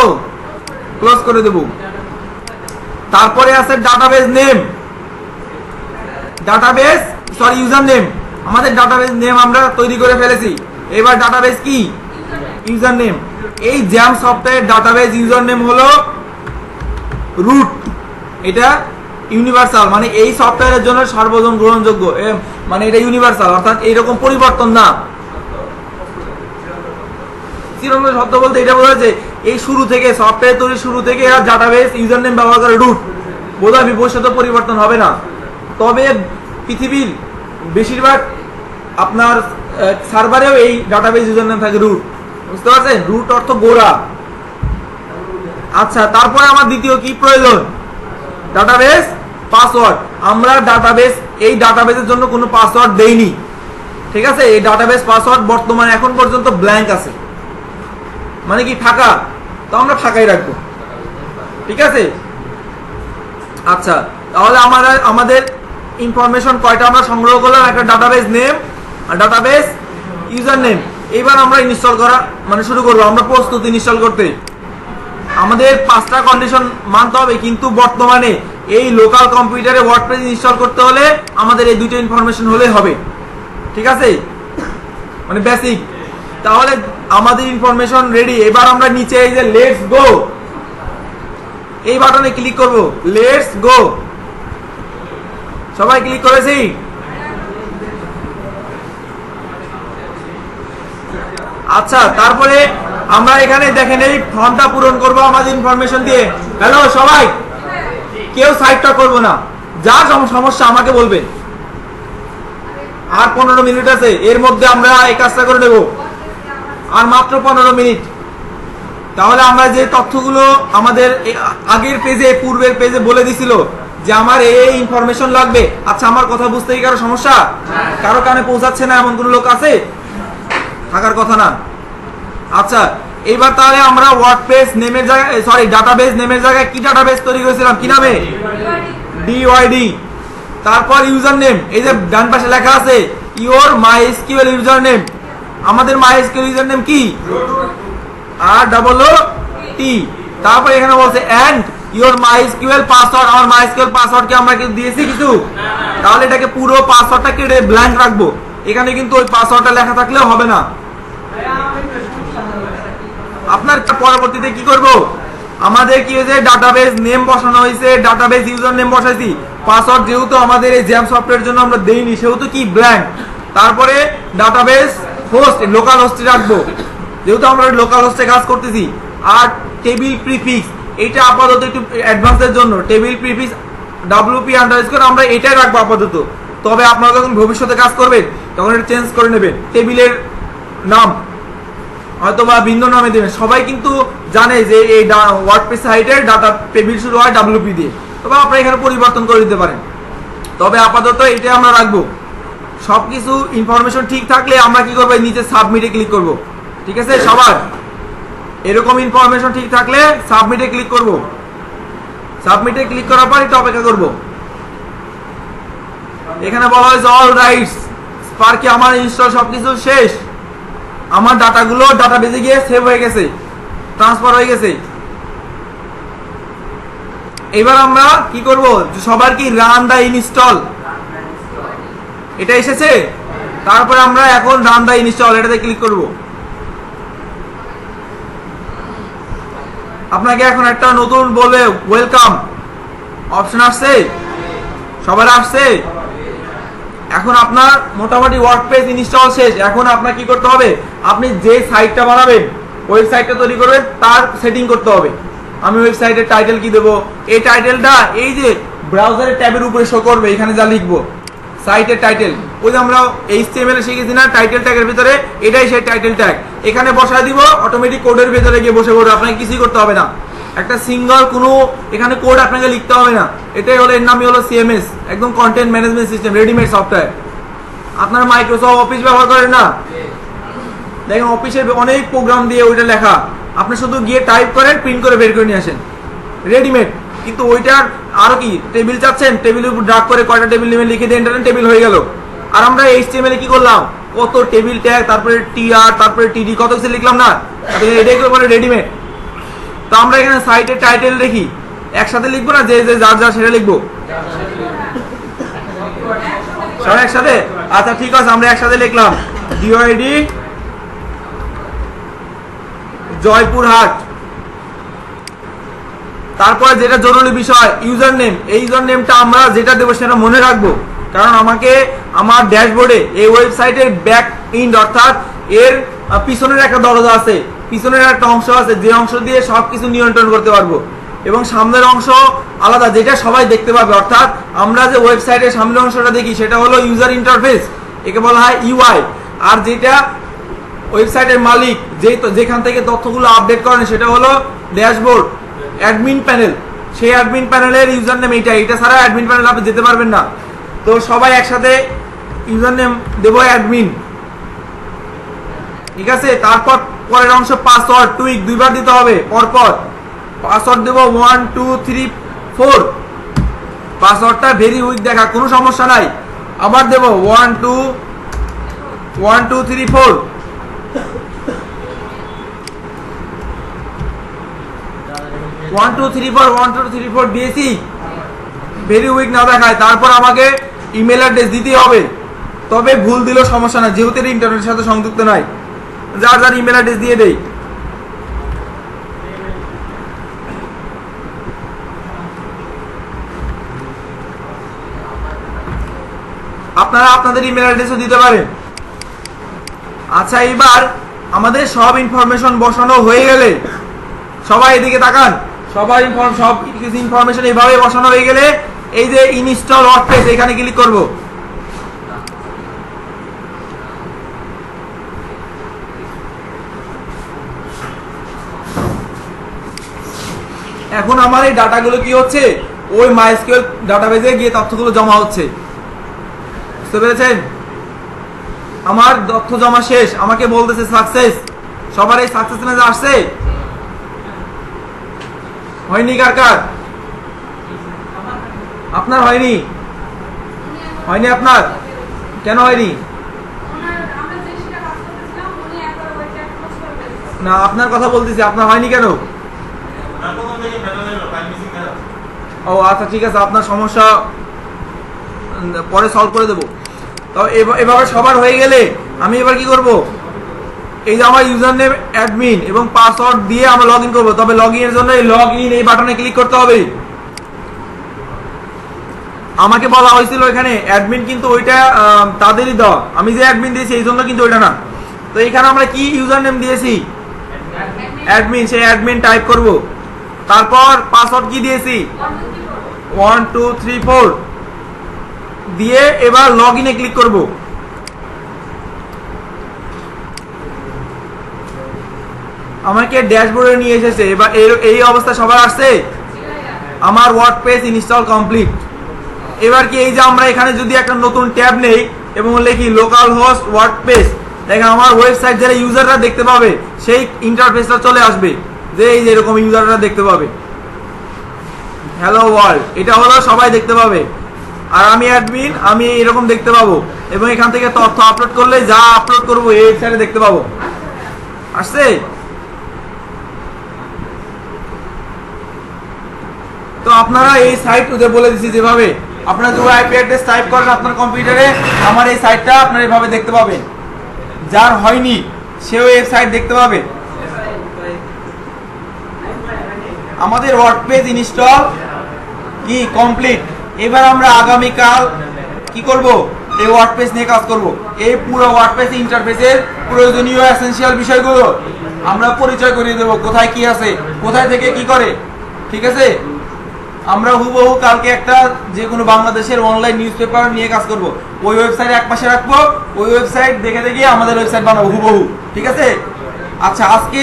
ক্লোজ করে দেব। তারপরে আছে database name, database sorry user name. আমাদের ডাটাবেস নেম আমরা তৈরি করে ফেলেছি, এবার ডাটাবেস কি ইউজার নেম। এই jam software database user name হলো রুট। এটা ইউনিভার্সাল, মানে এই সফটওয়্যারের জন্য সর্বজন গ্রহণযোগ্য, মানে এটা ইউনিভার্সাল, অর্থাৎ এইরকম পরিবর্তন না। চিরন্তন সত্য বলতে এটা বোঝাচ্ছে এই শুরু থেকে সফটওয়্যার তৈরির শুরু থেকে এরা ডাটাবেস ইউজার নেম ব্যবহার করে রুট, বোধহয় ভবিষ্যতে পরিবর্তন হবে না। তবে পৃথিবীর বেশিরভাগ আপনার সার্ভারেও এই ডাটাবেস ইউজার নেম থাকে রুট, বুঝতে পারছেন? রুট অর্থ গোড়া। আচ্ছা, তারপরে আমার দ্বিতীয় কি প্রয়োজন, ডাটাবেস পাসওয়ার্ড। আমরা ডাটাবেস এই ডাটাবেসের জন্য কোনো পাসওয়ার্ড দেইনি, ঠিক আছে? এই ডাটাবেস পাসওয়ার্ড বর্তমানে এখন পর্যন্ত ব্ল্যাঙ্ক আছে, মানে কি ফাঁকা, তো আমরা ফাঁকাই রাখবো, ঠিক আছে? আচ্ছা, তাহলে আমাদের ইনফরমেশন কয়টা আমরা সংগ্রহ করলাম, একটা ডাটাবেস নেম আর ডাটাবেস ইউজার নেম। এবার আমরা ইনস্টল করা মানে শুরু করবো, আমরা প্রস্তুত ইনস্টল করতে। আমাদের 5টা কন্ডিশন মানতে হবে, কিন্তু বর্তমানে এই লোকাল কম্পিউটারে ওয়ার্ডপ্রেস ইনস্টল করতে হলে আমাদের এই দুটো ইনফরমেশন হলে হবে, ঠিক আছে? মানে বেসিক। তাহলে আমাদের ইনফরমেশন রেডি। এবার আমরা নিচে এই যে লেটস গো এই বাটনে ক্লিক করব, লেটস গো। সবাই ক্লিক করেছি? আচ্ছা, তারপরে আমরা এখানে দেখেন এই ফর্মটা পূরণ করব আমাদের ইনফরমেশন দিয়ে। হ্যালো সবাই, কেউ সাইডটা করব না, যার সমস্যা আমাকে বলবেন। আর 15 মিনিট আছে, এর মধ্যে আমরা এই কাজটা করে নেব, আর মাত্র 15 মিনিট। তাহলে আমরা যে তথ্যগুলো আমাদের আগের পেজে পূর্বের পেজে বলে দিছিল যে আমার এই ইনফরমেশন লাগবে। আচ্ছা, আমার কথা বুঝতে কি কারো সমস্যা, কারো কানে পৌঁছাচ্ছে না এমন কোন লোক আছে? থাকার কথা না। আচ্ছা, এইবার তাহলে আমরা ওয়ার্ডপ্রেস নেমের জায়গায় সরি ডাটাবেস নেমের জায়গায় কি ডাটাবেস তৈরি করেছিলাম, কি নামে? ডিওয়াইডি। তারপর ইউজার নেম, এই যে ডান পাশে লেখা আছে ইওর মাইএসকিউএল ইউজার নেম। আমাদের মাইএসকিউএল ইউজার নেম কি? আর ডাবল ও টি। তারপর এখানে বলছে এন্ড ইওর মাইএসকিউএল পাসওয়ার্ড। আমার মাইএসকিউএল পাসওয়ার্ড কি আমরা কিছু দিয়েছি কিছু? তাহলে এটাকে পুরো পাসওয়ার্ডটা কেটে ব্ল্যাঙ্ক রাখবো। এখানে কিন্তু ওই পাসওয়ার্ডটা লেখা থাকলেও হবে না। আপনার পরবর্তীতে কি করব, আমাদের কি হয়েছে ডাটাবেস নেম বসানো হয়েছে, ডাটাবেস ইউজার নেম বসাইছি, পাসওয়ার্ড যেহেতু আমাদের এই জ্যাম সফটওয়্যারের জন্য আমরা দেইনি সেহেতু কি ব্ল্যাঙ্ক। তারপরে ডাটাবেস হোস্ট লোকাল হোস্টে রাখবো, যেহেতু আমরা লোকাল হোস্টে কাজ করতেছি। আর টেবিল প্রিফিক্স, এটা আপাতত একটু অ্যাডভান্সের জন্য টেবিল প্রিফিক্স WP আন্ডারস্কোর আমরা এটাই রাখবো আপাতত। তবে আপনারা যখন ভবিষ্যতে কাজ করবেন তখন এটা চেঞ্জ করে নেবেন, টেবিলের নাম হয়তো বা ভিন্ন নামে দেবেন। সবাই কিন্তু জানে যে এই ওয়ার্ডপ্রেস সাইটের ডাটা টেবিল শুরু হয় WP দিয়ে, তবে আপনারা এখানে পরিবর্তন করে দিতে পারেন। তবে আপাতত এটা আমরা রাখবো। সবকিছু ইনফরমেশন ঠিক থাকলে আমরা কি করবো, নিচে সাবমিটে ক্লিক করব, ঠিক আছে? সবার এরকম ইনফরমেশন ঠিক থাকলে সাবমিটে ক্লিক করব। সাবমিটে ক্লিক করার পর একটু অপেক্ষা করব। এখানে বলা হয়েছে অল রাইটস স্পার্কে আমার ইনস্টল সবকিছু শেষ। আমার ডাটাগুলো ডাটাবেসে গিয়ে সেভ হয়ে গেছে, ট্রান্সফার হয়ে গেছে। এবার আমরা কি করব, সবার কি রান দা ইনস্টল এটা এসেছে। তারপরে আমরা এখন রান দা ইনস্টল এটাতে ক্লিক করব। আপনাকে এখন একটা নতুন বলবে ওয়েলকাম অপশন আসছে, সবার আসছে। এখন আপনার মোটামুটি ওয়ার্ডপ্রেস ইনস্টল শেষ। এখন আপনার কি করতে হবে, আপনি যে সাইটটা বানাবেন ওয়েবসাইটটা তৈরি করবেন তার সেটিং করতে হবে। আমি ওয়েবসাইটের টাইটেল কি দেবো, এই টাইটেলটা এই যে ব্রাউজারের ট্যাবের উপরে শো করবে, এখানে যা লিখবো সাইটের টাইটেল, ওই যে আমরা HTML এ শিখেছি না টাইটেল ট্যাগের ভিতরে, এটাই সেই টাইটেল ট্যাগ। এখানে বসায় দিব, অটোমেটিক কোডের ভিতরে গিয়ে বসে পড়বে, আপনাকে কিছুই করতে হবে না। একটা সিঙ্গল কোনো এখানে কোড আপনাকে লিখতে হবে না। এটাই হলো, এর নামই হলো CMS, একদম content management system, readymade software. আপনারা মাইক্রোসফট অফিস ব্যবহার করেন না, দেখেন অফিসের অনেক প্রোগ্রাম দিয়ে ওইটা লেখা, আপনি শুধু গিয়ে টাইপ করেন, প্রিন্ট করে বের করে নিয়ে আসেন, রেডিমেড। কিন্তু ওইটার আরো কি টেবিল চাচ্ছেন, টেবিলের উপর ড্রাগ করে কয়টা টেবিল নেবেন লিখে দিয়ে এন্টার টেবিল হয়ে গেল। আর আমরা HTML এ কি করলাম, কত টেবিল ট্যাগ, তারপরে টিআর, তারপরে টিডি, কত কিছু লিখলাম না, এটাই করে রেডিমেড। তো আমরা এখানে সাইটের টাইটেল দেখি, একসাথে লিখবো না, যে যে যার যার সেটা লিখবো সবাই একসাথে? আচ্ছা ঠিক আছে, আমরা একসাথে লিখলাম ডিওআইডি জয়পুরহাট। তারপরে যেটা জরুরি বিষয়, ইউজার নেম। এই ইউজার নেমটা আমরা যেটা দেবো সেটা মনে রাখবো, কারণ আমাকে আমার ড্যাশবোর্ডে এই ওয়েবসাইটের ব্যাক এন্ড অর্থাৎ এর পিছনের একটা দরজা আছে, পিছনের একটা অংশ আছে, যে অংশ দিয়ে সবকিছু নিয়ন্ত্রণ করতে পারবো, এবং সামনের অংশ আলাদা, যেটা সবাই দেখতে পাবে। অর্থাৎ আমরা যে ওয়েবসাইটের সামনের অংশটা দেখি সেটা হলো ইউজার ইন্টারফেস, একে বলা হয় ইউআই। আর যেটা ওয়েবসাইটের মালিক যেখান থেকে তথ্যগুলো আপডেট করেন সেটা হলো ড্যাশবোর্ড, অ্যাডমিন প্যানেল। সেই অ্যাডমিন প্যানেলের ইউজার নেম এটা ছাড়া অ্যাডমিন প্যানেল আপনি যেতে পারবেন না। তো সবাই একসাথে ইউজার নেম দেবো অ্যাডমিন, ঠিক আছে। তারপর পরের অংশ পাসওয়ার্ড, টুইক দুইবার দিতে হবে পরপর। পাসওয়ার্ড দেবো 1 2 3 4। পাসওয়ার্ডটা ভেরি উইক দেখা, কোনো সমস্যা নাই। আবার দেবো 1 2 3 4। ওয়ান টু থ্রি ফোর দিয়েছি, ভেরি উইক না দেখায়। তারপর আমাকে ইমেল অ্যাড্রেস দিতে হবে, তবে ভুল দিলেও সমস্যা না, যেহেতু এটা ইন্টারনেটের সাথে সংযুক্ত নাই। যার যার ইমেল অ্যাড্রেস দিয়ে দেই। আপনারা আপনাদের ইমেল অ্যাড্রেসও দিতে পারেন। আচ্ছা, এবার আমাদের সব ইনফরমেশন বসানো হয়ে গেলে, সবাই এদিকে তাকান, সব কিছু ইনফরমেশন এইভাবে বসানো হয়ে গেলে এই যে ইনস্টল ওয়ার্ডপ্রেস, এখানে ক্লিক করব। এখন আমার এই ডাটাগুলো কি হচ্ছে, ওই মাইস্কিউএল ডাটাবেজে গিয়ে তথ্যগুলো জমা হচ্ছে, বুঝতে পেরেছেন? আমার তথ্য জমা শেষ, আমাকে বলতেছে সাকসেস। সবার এই সাকসেস মেসেজ আসছে? হয়নি? কার কার আপনার হয়নি? হয়নি আপনার? কেন হয়নি? না, আপনার কথা বলতেছি, আপনার হয়নি কেন? ও আচ্ছা ঠিক আছে, আপনার সমস্যা পরে সলভ করে দেবো। তো এভাবে সবার হয়ে গেলে আমি এবার কি করব, এই যে আমার ইউজার নেম অ্যাডমিন এবং পাসওয়ার্ড দিয়ে আমরা লগ ইন করবো। তবে লগ ইনের জন্য এই লগ ইন এই বাটনে ক্লিক করতে হবে। আমাকে বলা হয়েছিল এখানে অ্যাডমিন, কিন্তু ওইটা তাদেরই দেওয়া, আমি যে অ্যাডমিন দিয়েছি এই জন্য কিন্তু ওইটা না। তো এখানে আমরা কি ইউজার নেম দিয়েছি? অ্যাডমিন, সেই অ্যাডমিন টাইপ করব। তারপর পাসওয়ার্ড কি দিয়েছি? 1 2 3 4 দিয়ে এবার লগ ইনে ক্লিক করব। আমাকে ড্যাশবোর্ডে নিয়ে এসেছে। এবার এই অবস্থা সবার আসছে, আমার ওয়ার্ডপ্রেস ইনস্টল কমপ্লিট। এবার কি এই যে আমরা এখানে যদি একটা নতুন ট্যাব নেই এবং লিখি লোকাল হোস্ট ওয়ার্ডপ্রেস, দেখেন আমার ওয়েবসাইট যারা ইউজাররা দেখতে পাবে সেই ইন্টারফেসটা চলে আসবে, যে এই যে এরকম ইউজাররা দেখতে পাবে, হ্যালো ওয়ার্ল্ড, এটা হলো সবাই দেখতে পাবে। আর আমি অ্যাডমিন, আমি এরকম দেখতে পাবো, এবং এখান থেকে তথ্য আপলোড করলে যা আপলোড করবো এই ওয়েবসাইটে দেখতে পাবো। আসছে? তো আপনারা এই সাইট বলে দিচ্ছি, যেভাবে আপনারা যদি আইপি অ্যাড্রেস টাইপ করেন আপনার কম্পিউটারে, আমার এই সাইটটা আপনারা এভাবে দেখতে পাবেন। যার হয়নি সেও এই সাইট দেখতে পাবে। আমাদের ওয়ার্ডপ্রেস ইনস্টল কি কমপ্লিট। এবার আমরা আগামীকাল কি করব, এই ওয়ার্ডপ্রেস নিয়ে কাজ করব। এই পুরো ওয়ার্ডপ্রেস ইন্টারফেসের প্রয়োজনীয় এসেনশিয়াল বিষয়গুলো আমরা পরিচয় করিয়ে দেব, কোথায় কি আছে, কোথায় থেকে কি করে, ঠিক আছে? আমরা হুবহু কালকে একটা যে কোনো বাংলাদেশের অনলাইন নিউজ পেপার নিয়ে কাজ করব। ওই ওয়েবসাইট এক পাশে রাখবো, ওই ওয়েবসাইট দেখে দেখে আমাদের ওয়েবসাইট বানাবো হুবহু, ঠিক আছে? আচ্ছা, আজকে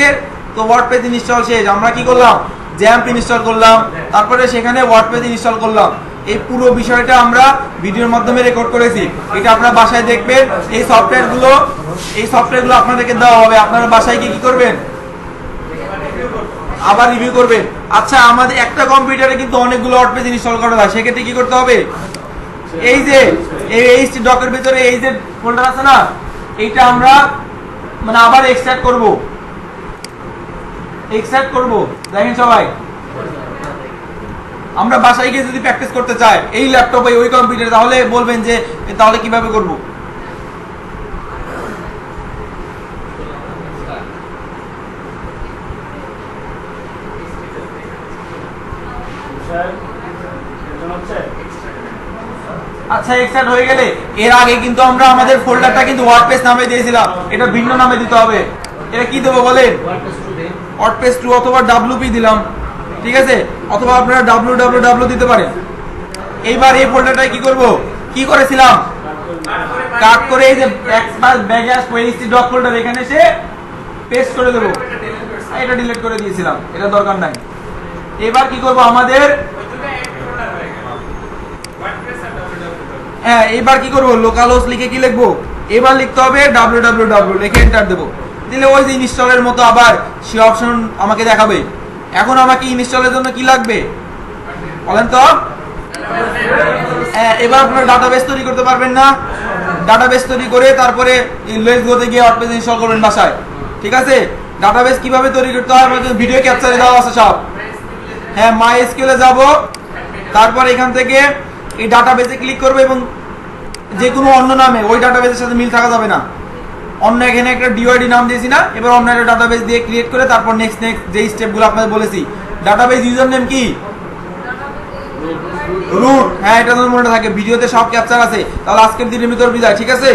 তো ওয়ার্ডপ্রেস ইনস্টল শেষ। আমরা কি করলাম, জ্যাম্প ইনস্টল করলাম, তারপরে সেখানে ওয়ার্ডপ্রেস ইনস্টল করলাম। এই পুরো বিষয়টা আমরা ভিডিওর মাধ্যমে রেকর্ড করেছি, এটা আপনারা বাসায় দেখবেন। এই সফটওয়্যারগুলো আপনাদেরকে দেওয়া হবে, আপনারা বাসায় কি করবেন, আবার রিভিউ করবেন। আচ্ছা, আমাদের একটা কম্পিউটারে কিন্তু অনেকগুলো ওয়ার্ডপ্রেস ইনস্টল করা হয়, সেক্ষেত্রে কি করতে হবে, এই যে এই ডকের ভিতরে এই যে ফোল্ডার আছে না, এইটা আমরা মানে আবার এক্সট্রাক্ট করব দেখেন সবাই। আমরা বাসায় গিয়ে যদি প্র্যাকটিস করতে চাই এই ল্যাপটপে ওই কম্পিউটারে, তাহলে বলবেন যে তাহলে কিভাবে করব? আচ্ছা, এক্সট্রাক্ট হয়ে গেলে এর আগে কিন্তু আমরা আমাদের ফোল্ডারটা কিন্তু ওয়ার্ডপ্রেস নামে দিয়েছিলাম, এটা ভিন্ন নামে দিতে হবে। এটা কি দেবো বলেন? ওয়ার্ডপ্রেস 2 অথবা WP দিলাম, ঠিক আছে, অথবা আপনারা www দিতে পারেন। এইবার এই ফোল্ডারটায় কি করব, কি করেছিলাম, কাট করে এই যে ডক ফোল্ডার এখানে এসে পেস্ট করে দেবো। এটা ডিলিট করে দিয়েছিলাম, এটা দরকার নাই। এবার কি করব, আমাদের হ্যাঁ এবার কি করব, লোকাল হোস্ট লিখে কি লিখবো, এবার লিখতে হবে www লিখে এন্টার দেবো। দিলে ওই যে ইনস্টলের মতো আবার সে অপশন আমাকে দেখাবে। এখন আমাকে ইনস্টলের জন্য কি লাগবে বলেন তো? এবার আপনারা ডাটাবেস তৈরি করতে পারবেন না? ডাটাবেস তৈরি করে তারপরে লেটস গোতে গিয়ে ওয়ার্ডপ্রেস ইনস্টল করবেন বাসায়, ঠিক আছে? ডাটাবেস কিভাবে তৈরি করতে হয় আমাদের ভিডিও ক্যাপচারে দেওয়া আছে সব। হ্যাঁ, MySQL এ যাব, তারপর এখান থেকে এই ডাটাবেসে ক্লিক করব এবং যে কোনো অন্য নামে, ওই ডাটাবেসের সাথে মিল থাকা যাবে না। অন্য এখানে একটা ডিওআইডি নাম দিয়েছি না, এবার অন্য একটা ডাটাবেস দিয়ে ক্রিয়েট করে তারপর নেক্সট যে স্টেপগুলো আপনাদের বলেছি। ডাটাবেস ইউজার নেম কি? রুট। হ্যাঁ, এটা তো মনে থাকে, ভিডিওতে সব ক্যাপচার আছে। তাহলে আজকের দিনের ভিতর বিদায়, ঠিক আছে?